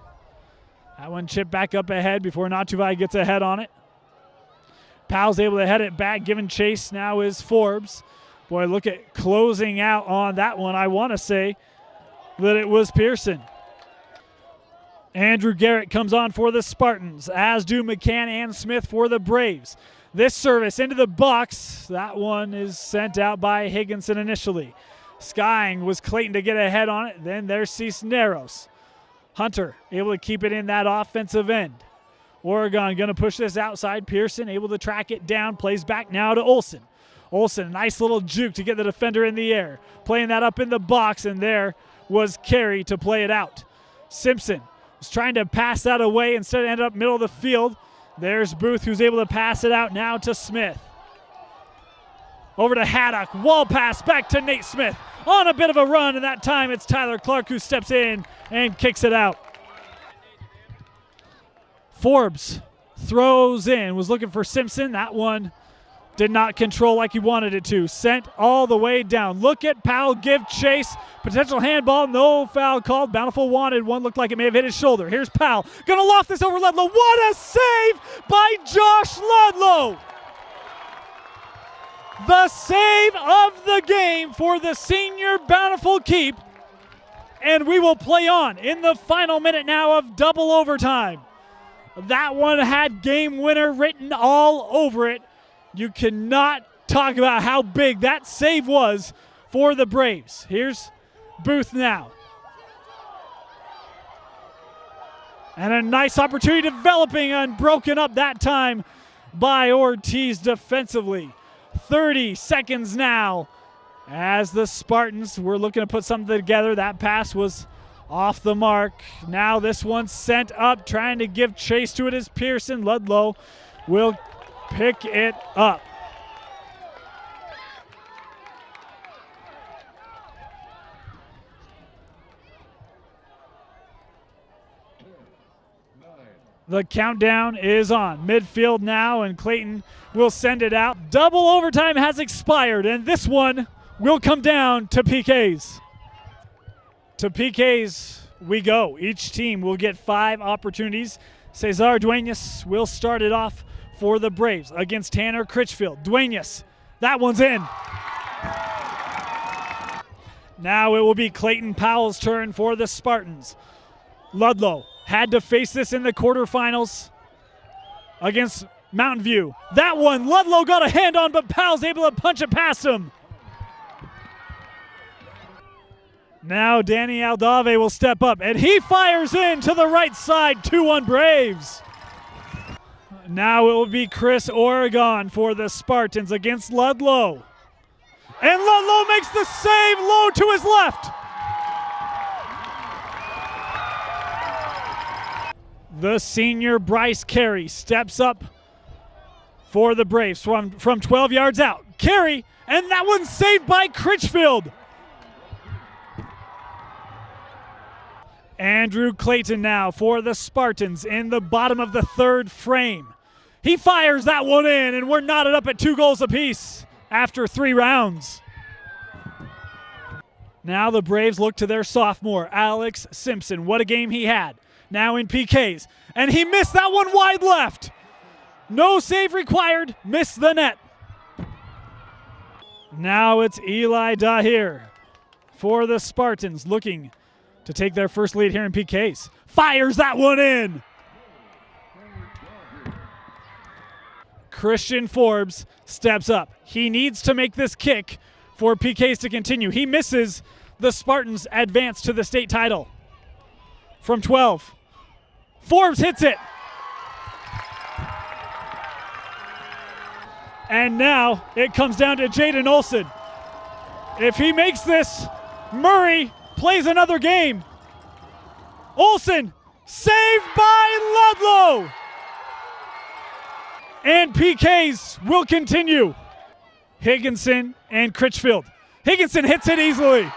That one chipped back up ahead before Natuvai gets a head on it. Powell's able to head it back. Giving chase now is Forbes. Boy, look at closing out on that one. I want to say that it was Pearson. Andrew Garrett comes on for the Spartans, as do McCann and Smith for the Braves. This service into the box. That one is sent out by Higginson initially. Skying was Clayton to get ahead on it. Then there's Cisneros. Hunter able to keep it in that offensive end. Oregon going to push this outside. Pearson able to track it down. Plays back now to Olsen. Olsen, nice little juke to get the defender in the air. Playing that up in the box, and there was Carey to play it out. Simpson was trying to pass that away. Instead, ended up middle of the field. There's Booth, who's able to pass it out now to Smith. Over to Haddock. Wall pass back to Nate Smith. On a bit of a run, and that time it's Tyler Clark who steps in and kicks it out. Forbes throws in, was looking for Simpson. That one did not control like he wanted it to. Sent all the way down. Look at Powell give chase. Potential handball, no foul called. Bountiful wanted one, looked like it may have hit his shoulder. Here's Powell, gonna loft this over Ludlow. What a save by Josh Ludlow! The save of the game for the senior Bountiful keep. And we will play on in the final minute now of double overtime. That one had game winner written all over it. You cannot talk about how big that save was for the Braves. Here's Booth now. And a nice opportunity developing and broken up that time by Ortiz defensively. 30 seconds now as the Spartans were looking to put something together. That pass was off the mark. Now this one's sent up, trying to give chase to it is Pearson. Ludlow will pick it up. The countdown is on. Midfield now, and Clayton will send it out. Double overtime has expired, and this one will come down to PKs. To PKs we go. Each team will get 5 opportunities. Cesar Duenas will start it off for the Braves against Tanner Critchfield. Duenas, that one's in. Now it will be Clayton Powell's turn for the Spartans. Ludlow had to face this in the quarterfinals against Mountain View. That one, Ludlow got a hand on, but Powell's able to punch it past him. Now Danny Aldave will step up, and he fires in to the right side, 2-1 Braves. Now it will be Chris Oregon for the Spartans against Ludlow. And Ludlow makes the save low to his left. The senior Bryce Carey steps up for the Braves from 12 yards out. Carey, and that one's saved by Critchfield. Andrew Clayton now for the Spartans in the bottom of the third frame. He fires that one in, and we're knotted up at 2 goals apiece after 3 rounds. Now the Braves look to their sophomore, Alex Simpson. What a game he had. Now in PKs, and he missed that one wide left. No save required, missed the net. Now it's Eli Dahir for the Spartans, looking to take their first lead here in PKs. Fires that one in. Christian Forbes steps up. He needs to make this kick for PKs to continue. He misses. The Spartans advance to the state title. From 12. Forbes hits it. And now it comes down to Jaden Olsen. If he makes this, Murray plays another game. Olsen, saved by Ludlow. And PKs will continue. Higginson and Critchfield. Higginson hits it easily.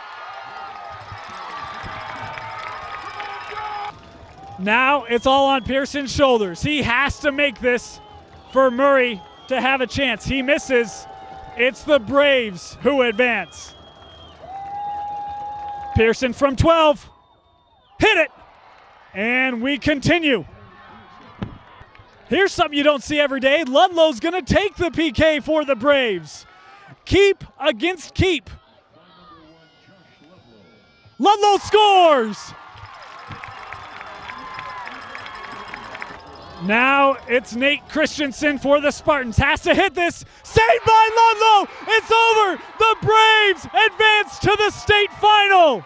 Now it's all on Pearson's shoulders. He has to make this for Murray to have a chance. He misses. It's the Braves who advance. Pearson from 12. Hit it. And we continue. Here's something you don't see every day. Ludlow's going to take the PK for the Braves. Keep against keep. Ludlow scores. Now it's Nate Christensen for the Spartans. Has to hit this. Saved by Ludlow. It's over. The Braves advance to the state final.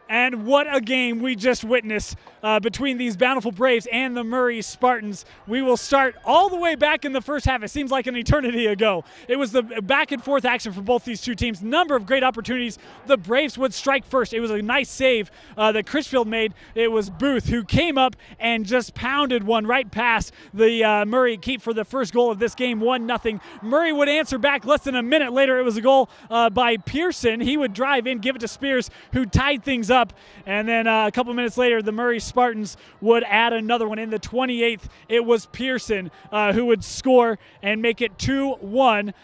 And what a game we just witnessed between these Bountiful Braves and the Murray Spartans. We will start all the way back in the first half. It seems like an eternity ago. It was the back and forth action for both these two teams. Number of great opportunities. The Braves would strike first. It was a nice save that Critchfield made. It was Booth who came up and just pounded one right past the Murray keep for the first goal of this game, 1-0. Murray would answer back less than a minute later. It was a goal by Pearson. He would drive in, give it to Spears, who tied things up. And then a couple minutes later, the Murray Spartans would add another one. In the 28th, it was Pearson who would score and make it 2-1.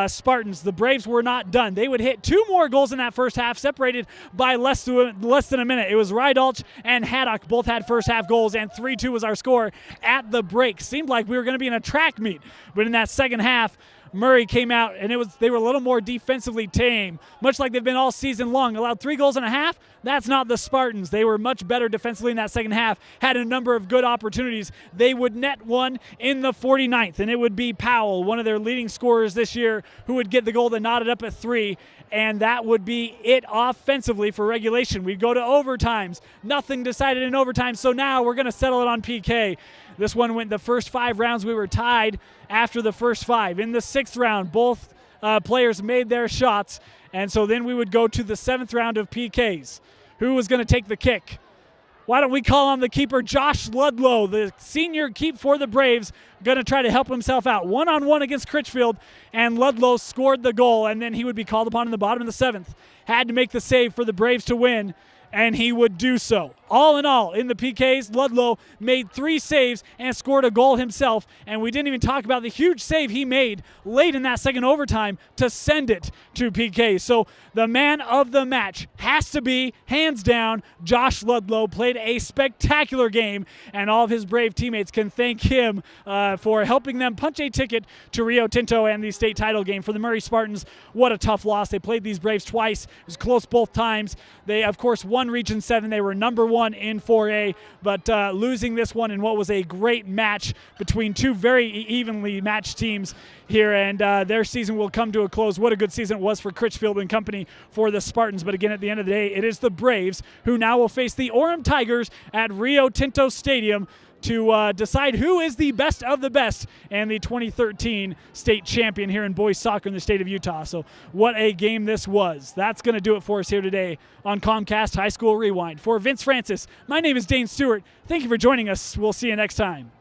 Spartans. The Braves were not done. They would hit two more goals in that first half, separated by less than a minute. It was Rydalch and Haddock both had first half goals, and 3-2 was our score at the break. Seemed like we were going to be in a track meet, but in that second half, Murray came out, and they were a little more defensively tame, much like they've been all season long. Allowed 3 goals and a half. That's not the Spartans. They were much better defensively in that second half, had a number of good opportunities. They would net one in the 49th, and it would be Powell, one of their leading scorers this year, who would get the goal that knotted up at 3, and that would be it offensively for regulation. We'd go to overtimes. Nothing decided in overtime, so now we're going to settle it on PK. This one went the first 5 rounds. We were tied after the first 5. In the 6th round, both players made their shots, and so then we would go to the 7th round of PKs. Who was going to take the kick? Why don't we call on the keeper, Josh Ludlow, the senior keep for the Braves, going to try to help himself out. 1-on-1 against Critchfield, and Ludlow scored the goal, and then he would be called upon in the bottom of the 7th. Had to make the save for the Braves to win, and he would do so. All in all, in the PKs, Ludlow made 3 saves and scored a goal himself, and we didn't even talk about the huge save he made late in that second overtime to send it to PK. So the man of the match has to be, hands down, Josh Ludlow. Played a spectacular game, and all of his Brave teammates can thank him for helping them punch a ticket to Rio Tinto and the state title game. For the Murray Spartans, what a tough loss. They played these Braves twice. It was close both times. They, of course, won Region 7. They were number 1 in 4A, but losing this one in what was a great match between two very evenly matched teams here, and their season will come to a close. What a good season it was for Critchfield and company for the Spartans, but again, at the end of the day, it is the Braves who now will face the Orem Tigers at Rio Tinto Stadium to decide who is the best of the best and the 2013 state champion here in boys soccer in the state of Utah. So what a game this was. That's going to do it for us here today on Comcast High School Rewind. For Vince Francis, my name is Dane Stewart. Thank you for joining us. We'll see you next time.